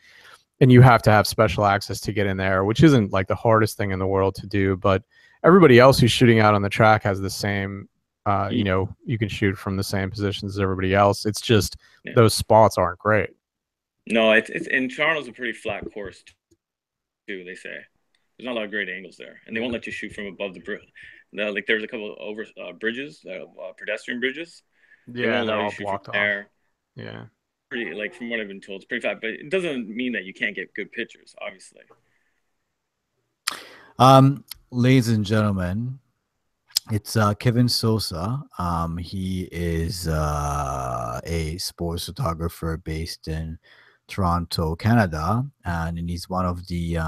And you have to have special access to get in there, which isn't like the hardest thing in the world to do, but everybody else who's shooting out on the track has the same you can shoot from the same positions as everybody else. It's just those spots aren't great. No, it's in Toronto's a pretty flat course too, they say. There's not a lot of great angles there, and they won't let you shoot from above the bridge. Like there's a couple of over bridges, pedestrian bridges. Yeah, they're all blocked off. There. Yeah, pretty, like from what I've been told, it's pretty flat, but it doesn't mean that you can't get good pictures, obviously. Ladies and gentlemen, it's Kevin Sosa. He is a sports photographer based in Toronto, Canada, and he's one of the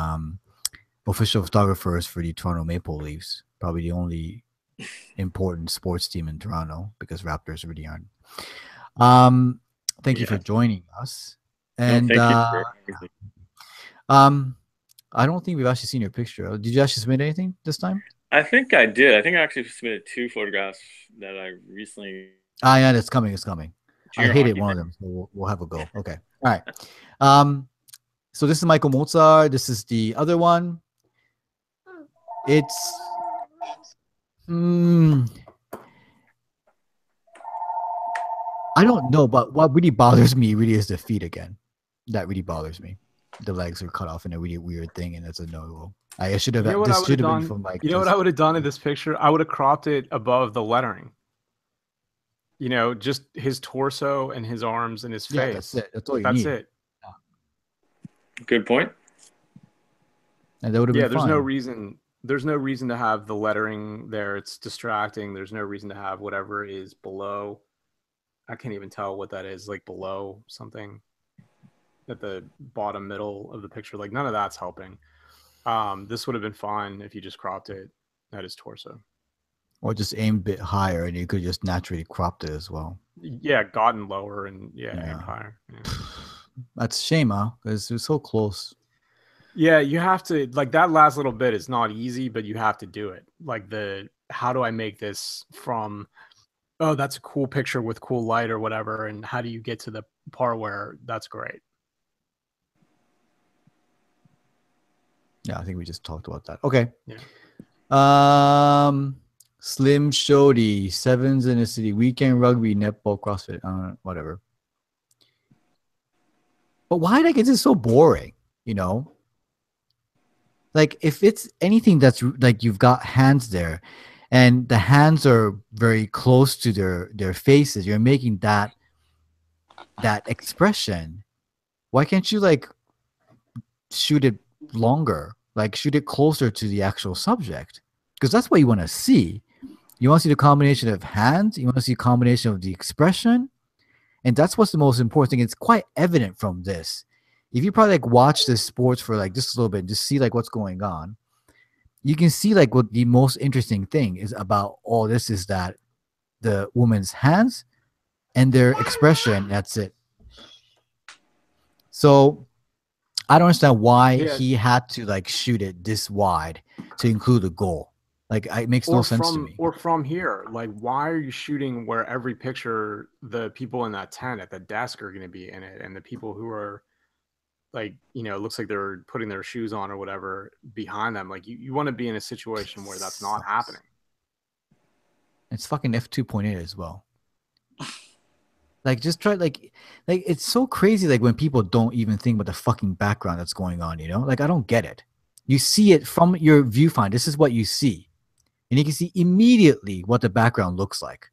official photographers for the Toronto Maple Leafs, probably the only important sports team in Toronto because Raptors really aren't. Thank you for joining us. And no, I don't think we've actually seen your picture. Did you actually submit anything this time? I think I did. I think I actually submitted 2 photographs that I recently. Yeah, it's coming. It's coming. I hated one of them, so we'll have a go. Okay. All right. So this is Michael Mozart. This is the other one. It's I don't know, but what really bothers me really is the feet again. That really bothers me. The legs are cut off in a really weird thing, and it's a no-go. I should have. This should have been from like. You know what I would have done in this picture? I would have cropped it above the lettering. You know, just his torso and his arms and his face. Yeah, that's it. That's all you need. That's it. Good point. And that would have been there's fine. no reason. There's no reason to have the lettering there. It's distracting. There's no reason to have whatever is below. I can't even tell what that is. Like below something at the bottom middle of the picture. Like none of that's helping. This would have been fine if you just cropped it at his torso. Or just aimed a bit higher, and you could just naturally cropped it as well. Yeah, gotten lower and aimed higher. Yeah. That's a shame, huh? Because it was so close. Yeah, you have to, like, that last little bit is not easy, but you have to do it. Like how do I make this from, oh, that's a cool picture with cool light or whatever, and how do you get to the part where that's great? Yeah, I think we just talked about that. Okay. Yeah. Slim Shody, Sevens in the City, Weekend Rugby, Netball, CrossFit, whatever. But why like is it so boring? You know, like if it's anything that's like you've got hands there, and the hands are very close to their faces, you're making that expression. Why can't you like shoot it longer? Like shoot it closer to the actual subject, because that's what you want to see. You want to see the combination of hands. You want to see a combination of the expression. And that's what's the most important thing. It's quite evident from this. If you probably like watch this sports for like just a little bit, just see like what's going on, you can see like what the most interesting thing is about all this is that the woman's hands and their expression, that's it. So I don't understand why he had to like shoot it this wide to include a goal. Like it makes no sense to me. Or from here, like why are you shooting where every picture the people in that tent at the desk are going to be in it, and the people who are like, you know, it looks like they're putting their shoes on or whatever behind them. Like you want to be in a situation where that's not happening. It's fucking f2.8 as well. Like just try like it's so crazy. Like when people don't even think about the fucking background that's going on, you know, like I don't get it. You see it from your viewfinder. This is what you see. And you can see immediately what the background looks like.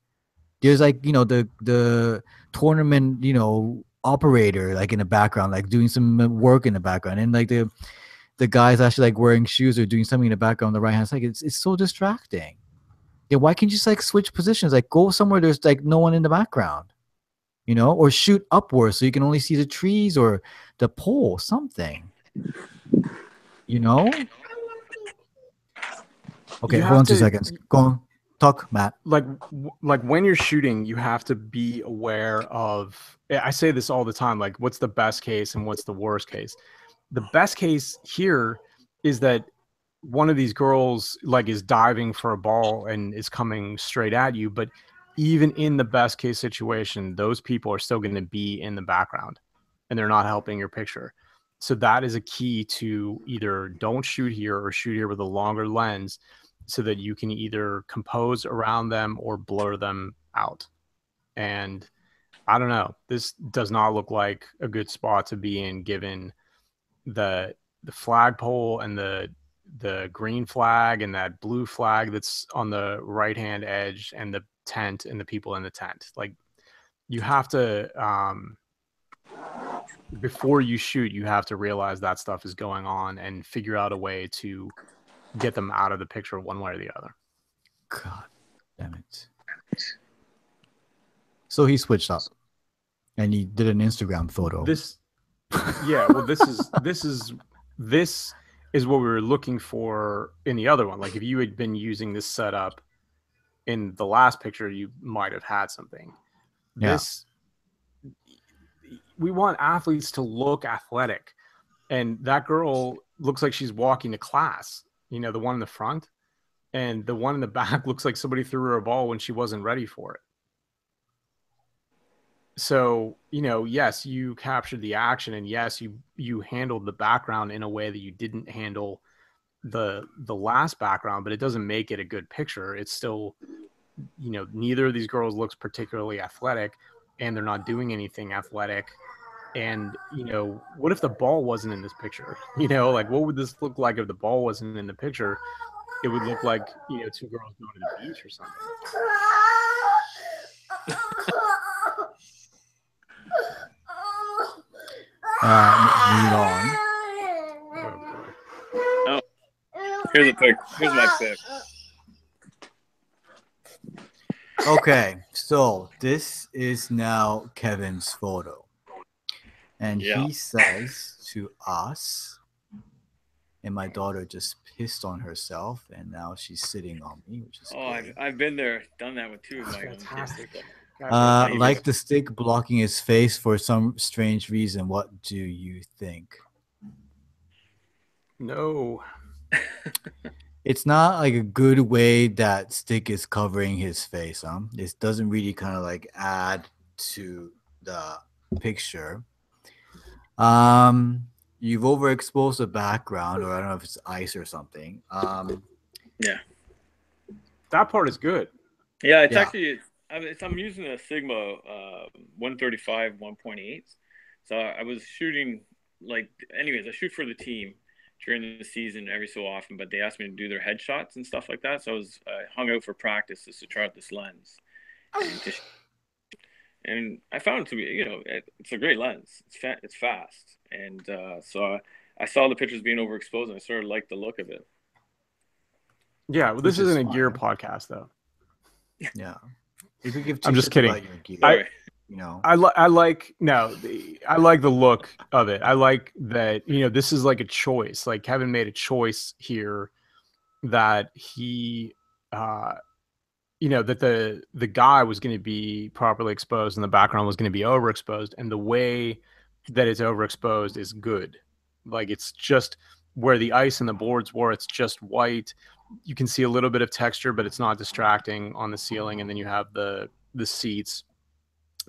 There's like, you know, the tournament, you know, operator like in the background, like doing some work in the background. And like the guys actually like wearing shoes or doing something in the background on the right hand side. It's so distracting. Yeah, why can't you just like switch positions? Like go somewhere there's like no one in the background, you know, or shoot upwards so you can only see the trees or the pole, something, you know? Okay, You hold have on 2 to seconds. Go on, talk, Matt. like when you're shooting, you have to be aware of. I say this all the time. Like, what's the best case and what's the worst case? The best case here is that one of these girls like is diving for a ball and is coming straight at you, but even in the best case situation, those people are still going to be in the background and they're not helping your picture. So that is a key to either don't shoot here or shoot here with a longer lens so that you can either compose around them or blur them out. And I don't know, this does not look like a good spot to be in given the flagpole and the green flag and that blue flag that's on the right hand edge and the tent and the people in the tent. Like you have to before you shoot, you have to realize that stuff is going on and figure out a way to get them out of the picture one way or the other. God damn it. So he switched up and he did an Instagram photo. This well, this is what we were looking for in the other one. Like if you had been using this setup in the last picture, you might have had something. Yeah. We want athletes to look athletic, and that girl looks like she's walking to class, you know, the one in the front, and the one in the back looks like somebody threw her a ball when she wasn't ready for it. So, you know, yes, you captured the action, and yes, you handled the background in a way that you didn't handle the last background, but it doesn't make it a good picture. It's still, you know, neither of these girls looks particularly athletic, and they're not doing anything athletic. And, you know, what if the ball wasn't in this picture? You know, like what would this look like if the ball wasn't in the picture? It would look like, you know, two girls going to the beach or something. Move on. Oh, here's a pic. Here's my pic. Okay, so this is now Kevin's photo. And he says to us, and my daughter just pissed on herself, and now she's sitting on me, which is great. I've been there, done that with two of my own kids. Like the stick blocking his face for some strange reason. What do you think? No. It's not like a good way that stick is covering his face. It doesn't really kind of like add to the picture. You've overexposed the background, or I don't know if it's ice or something. Yeah, that part is good. Yeah, it's actually I'm using a Sigma 135 1.8. So I was shooting I shoot for the team during the season every so often, but they asked me to do their headshots and stuff like that. So I hung out for practice just to try out this lens. And I found it to be, you know, it's a great lens. It's fast. And so I saw the pictures being overexposed and I sort of liked the look of it. Yeah, well, this isn't a gear podcast, though. Yeah. You could give I'm just kidding. You know, I like the look of it. I like that, you know, this is like a choice. Like Kevin made a choice here that he, you know, that the guy was going to be properly exposed and the background was going to be overexposed, and the way that it's overexposed is good. Like it's just where the ice and the boards were, it's just white. You can see a little bit of texture, but it's not distracting on the ceiling, and then you have the seats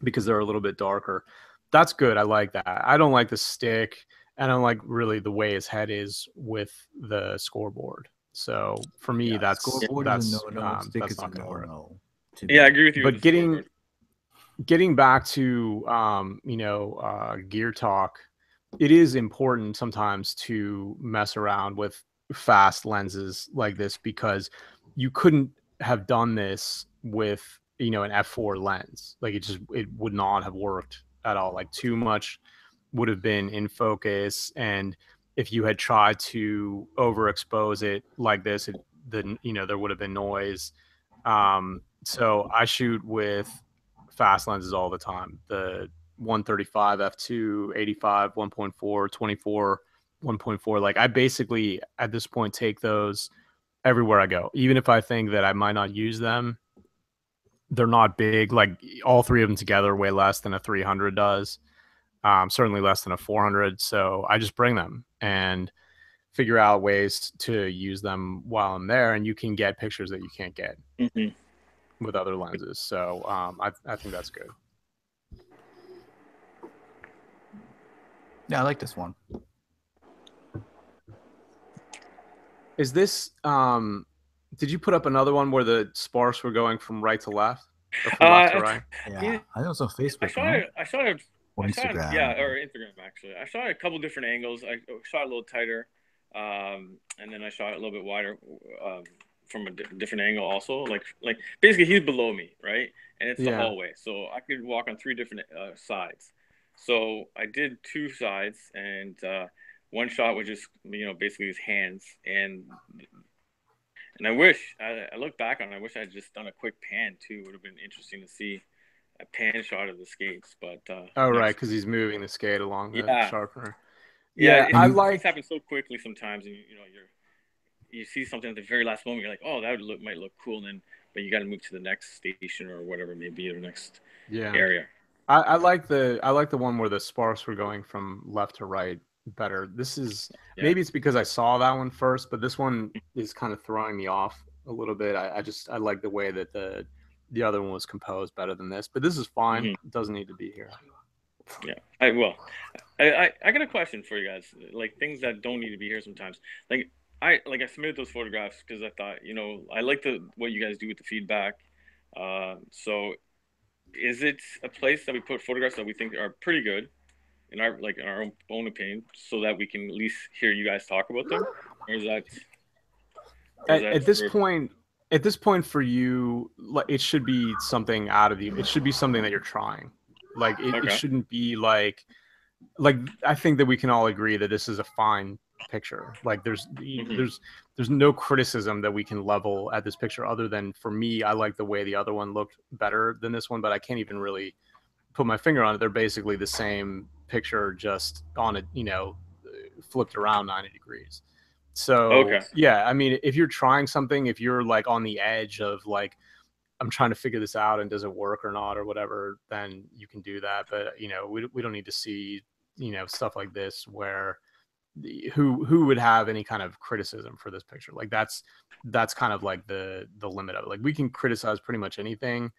because they're a little bit darker. That's good. I like that. I don't like the stick. I don't like really the way his head is with the scoreboard. So for me, that's scoreboard that's is a no. Stick that's is not a going to work. no. Yeah, I agree with you. But getting back to you know, gear talk, it is important sometimes to mess around with fast lenses like this, because you couldn't have done this with, you know, an f4 lens. Like it would not have worked at all. Like too much would have been in focus, and if you had tried to overexpose it like this, then, you know, there would have been noise. So I shoot with fast lenses all the time. The 135 f2, 85, 1.4, 24, 1.4. Like I basically at this point take those everywhere I go. Even if I think that I might not use them, they're not big. Like all three of them together weigh less than a 300 does. Certainly less than a 400. So I just bring them and figure out ways to use them while I'm there, and you can get pictures that you can't get with other lenses. So I think that's good. Yeah, I like this one. Is this did you put up another one where the sparks were going from right to left or from left to right? Yeah, I know it's on Facebook. I saw it. Or Instagram. Yeah, or Instagram actually. I shot it a couple different angles. I shot it a little tighter, and then I shot it a little bit wider from a different angle also. Like basically he's below me, right? And it's the hallway, so I could walk on three different sides. So I did two sides, and one shot was just basically his hands, and I wish I look back on it. I wish I had just done a quick pan too. It would have been interesting to see a pan shot of the skates, but right, because he's moving the skate along the sharpener. I like it happens so quickly sometimes, and you see something at the very last moment. You're like, oh, that might look cool, and but you got to move to the next station or whatever it may be, or the next area. I like the one where the sparks were going from left to right better. This is maybe it's because I saw that one first, but this one is kind of throwing me off a little bit. I like the way that the other one was composed better than this, but this is fine. It doesn't need to be here. Yeah, I got a question for you guys. Like things that don't need to be here sometimes. I submitted those photographs because I thought, I like what you guys do with the feedback. So is it a place that we put photographs that we think are pretty good in our own opinion, so that we can at least hear you guys talk about them? Or is that at this point for you, it should be something out of you. It should be something that you're trying. Like it shouldn't be like I think that we can all agree that this is a fine picture. Like there's no criticism that we can level at this picture other than, for me, I like the way the other one looked better than this one, but I can't even really put my finger on it. They're basically the same picture, just on it, flipped around 90 degrees. So yeah, I mean, if you're trying something, if you're like on the edge of like, I'm trying to figure this out and does it work or not or whatever, then you can do that. But we don't need to see stuff like this where who would have any kind of criticism for this picture. Like that's kind of like the limit of it. Like we can criticize pretty much anything.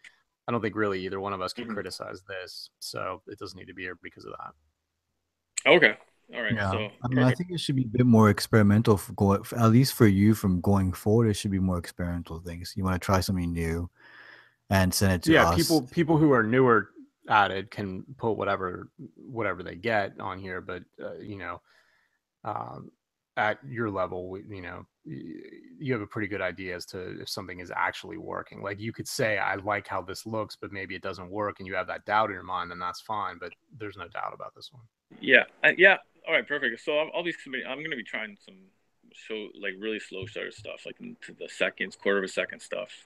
I don't think really either one of us can criticize this, so it doesn't need to be here because of that. Okay. All right. Yeah. So I mean, I think it should be a bit more experimental at least for you from going forward. It should be more experimental things. You want to try something new and send it to us. People who are newer at it can put whatever they get on here, but at your level, you have a pretty good idea as to if something is actually working. Like you could say, I like how this looks, but maybe it doesn't work, and you have that doubt in your mind, then that's fine. But there's no doubt about this one. Yeah. All right, perfect. So I'll be submitting. I'm going to be trying some really slow shutter stuff, like into the seconds, quarter of a second stuff,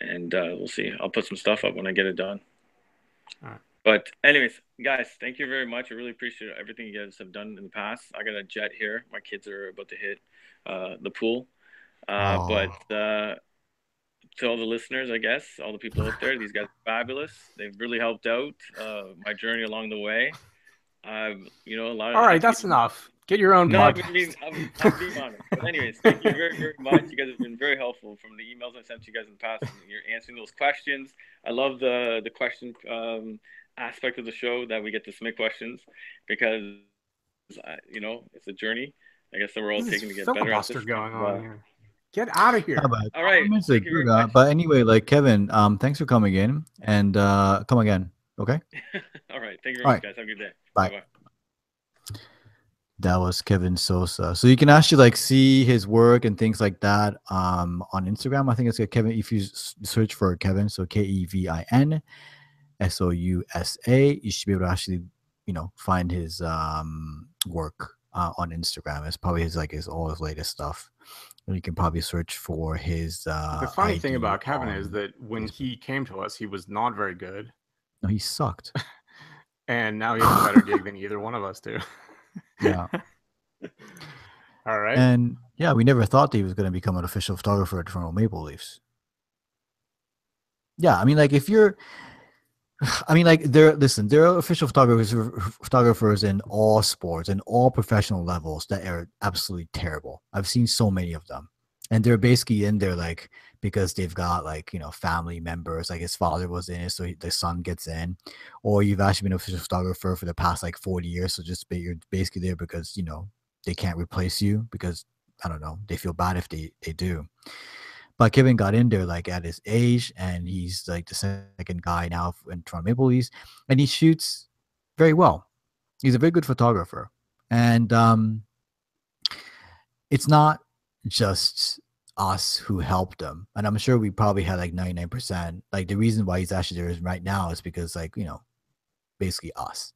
and we'll see. I'll put some stuff up when I get it done. All right. But anyways, guys, thank you very much. I really appreciate everything you guys have done in the past. I got a jet here. My kids are about to hit the pool. But to all the listeners, I guess, all the people out there, these guys are fabulous. They've really helped out my journey along the way. A lot of. All right, that's enough. Get your own podcast. I'm being honest. But anyways, thank you very, very much. You guys have been very helpful from the emails I sent you guys in the past. And you're answering those questions. I love the question aspect of the show that we get to submit questions because, it's a journey. I guess that we're all taking to get better at this. Going on here. Get out of here. All right. But anyway, like Kevin, thanks for coming in and come again. Okay. All right. Thank you very much, guys. Have a good day. Bye. That was Kevin Sosa. So you can actually see his work and things like that on Instagram. I think it's Kevin. If you search for Kevin, so KEVIN SOUSA, you should be able to actually find his work on Instagram. It's probably his all his latest stuff. And you can probably search for his. The funny thing ID about Kevin is on that when Facebook. he came to us, he was not very good, No, he sucked. and now he has a better gig than either one of us do. Yeah. All right. And yeah, we never thought that he was going to become an official photographer at Toronto Maple Leafs. Yeah, I mean, like if you're, I mean, like there are official photographers in all sports and all professional levels that are absolutely terrible. I've seen so many of them, and they're basically in there like because they've got like family members, like his father was in it, so the son gets in, or you've actually been an official photographer for the past like 40 years, so you're basically there because they can't replace you because I don't know, they feel bad if they do. But Kevin got in there like at his age, and he's like the second guy now in Toronto Maple Leafs, and he shoots very well. He's a very good photographer, and it's not just us who helped him. And I'm sure we probably had like 99%. Like the reason why he's actually there right now is because like basically us.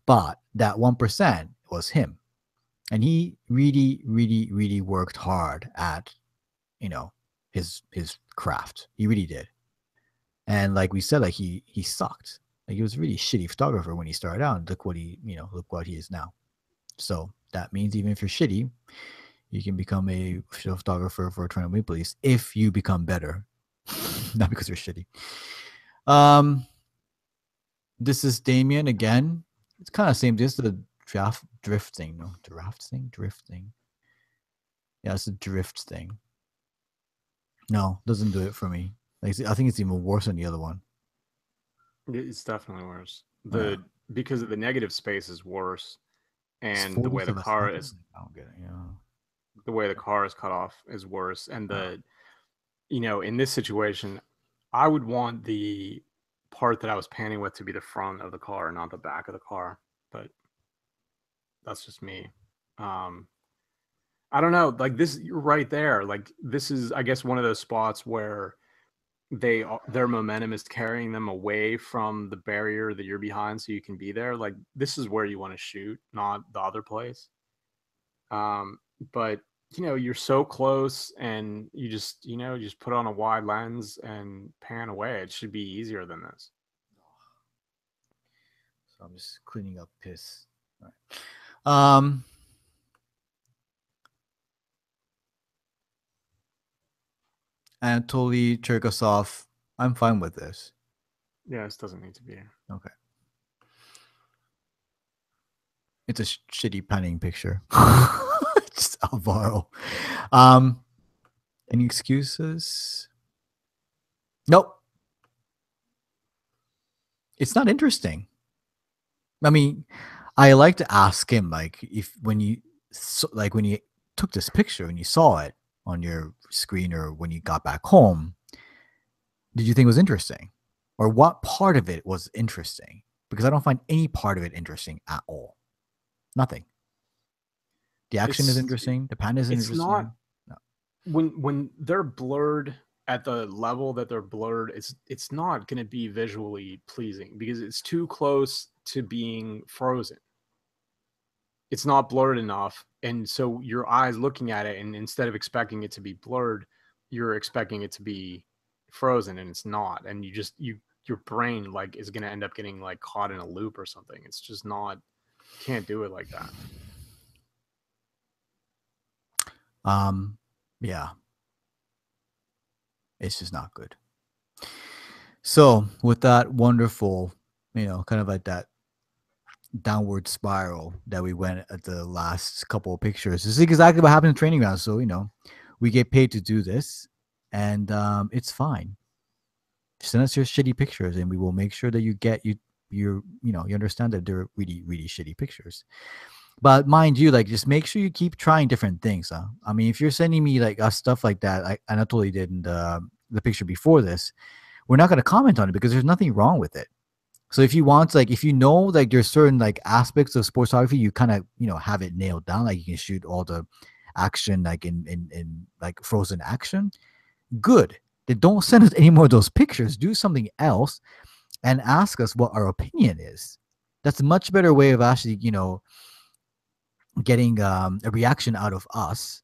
But that 1% was him, and he really, really, really worked hard at his craft. He really did. And like we said, like he sucked. Like he was a really shitty photographer when he started out, and look what he is now. So that means even if you're shitty, you can become a photographer for Toronto Maple Leafs if you become better. Not because you're shitty. This is Damien again. It's kind of same. This is the drift thing. Yeah, it's a drift thing. No, doesn't do it for me. Like I think it's even worse than the other one. It's definitely worse. Yeah. Because the negative space is worse, and the way the 47 car seconds? is I don't get it. Yeah. the way the car is cut off is worse. And in this situation, I would want the part that I was panning with to be the front of the car, not the back of the car. But that's just me. I don't know. Like this, you're right there. Like this is, I guess, one of those spots where their momentum is carrying them away from the barrier that you're behind, so you can be there. Like this is where you want to shoot, not the other place. But you're so close, and you just put on a wide lens and pan away. It should be easier than this. So I'm just cleaning up piss. All right. Anatoly Cherkasov, I'm fine with this. Yeah, this doesn't need to be here. Okay. It's a shitty panning picture. Just Alvaro. Any excuses? Nope. It's not interesting. I mean, I like to ask him, like, when you took this picture and you saw it on your screen or when you got back home, did you think it was interesting? Or what part of it was interesting? Because I don't find any part of it interesting at all. Nothing. The action is interesting. The pan is interesting. Not, no. When they're blurred at the level that they're blurred, it's not going to be visually pleasing because it's too close to being frozen. It's not blurred enough, and so your eyes looking at it, and instead of expecting it to be blurred, you're expecting it to be frozen, and it's not. And your brain like is going to end up getting like caught in a loop or something. It's just not. You can't do it like that. Yeah. It's just not good. So with that wonderful, kind of like that downward spiral that we went at the last couple of pictures, this is exactly what happened in training grounds. So, we get paid to do this, and it's fine. Send us your shitty pictures, and we will make sure that you understand that they're really, really shitty pictures. But mind you, like, just make sure you keep trying different things. Huh? I mean, if you're sending me like stuff like that, like Anatoly did in the picture before this, we're not going to comment on it because there's nothing wrong with it. So if you want, like, if like there's certain like aspects of sports photography, you kind of have it nailed down. Like you can shoot all the action like in like frozen action. Good. Then don't send us any more of those pictures. Do something else, and ask us what our opinion is. That's a much better way of actually getting a reaction out of us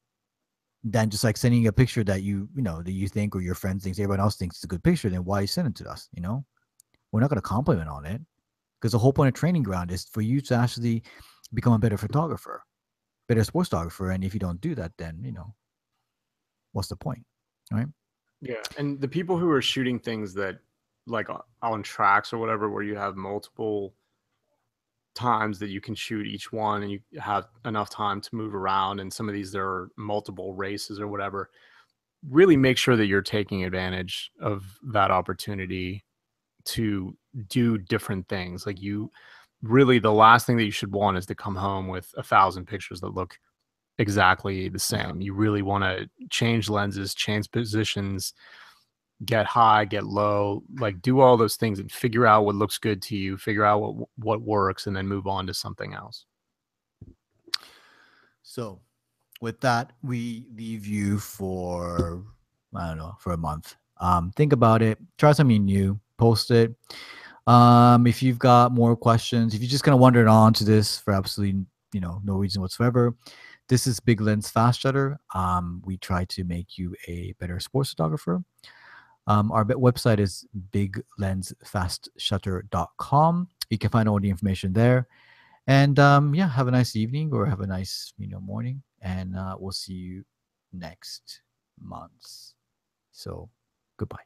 than just like sending a picture that that you think or your friend thinks, everyone else thinks it's a good picture. Then why you send it to us? We're not going to compliment on it, because the whole point of training ground is for you to actually become a better photographer, better sports photographer. And if you don't do that, then what's the point, right? Yeah, and the people who are shooting things that like on tracks or whatever, where you have multiple times that you can shoot each one and you have enough time to move around, and some of these there are multiple races or whatever, really make sure that you're taking advantage of that opportunity to do different things. Like, you really, the last thing that you should want is to come home with 1,000 pictures that look exactly the same. You really want to change lenses, change positions, get high, get low, like do all those things and figure out what looks good to you, figure out what works, and then move on to something else. So with that, we leave you for, I don't know, for a month. Think about it, try something new, post it. If you've got more questions, if you just kind of wandered on to this for absolutely no reason whatsoever, this is Big Lens Fast Shutter. We try to make you a better sports photographer. Our website is biglensfastshutter.com. You can find all the information there. And yeah, have a nice evening or have a nice morning, and we'll see you next month. So goodbye.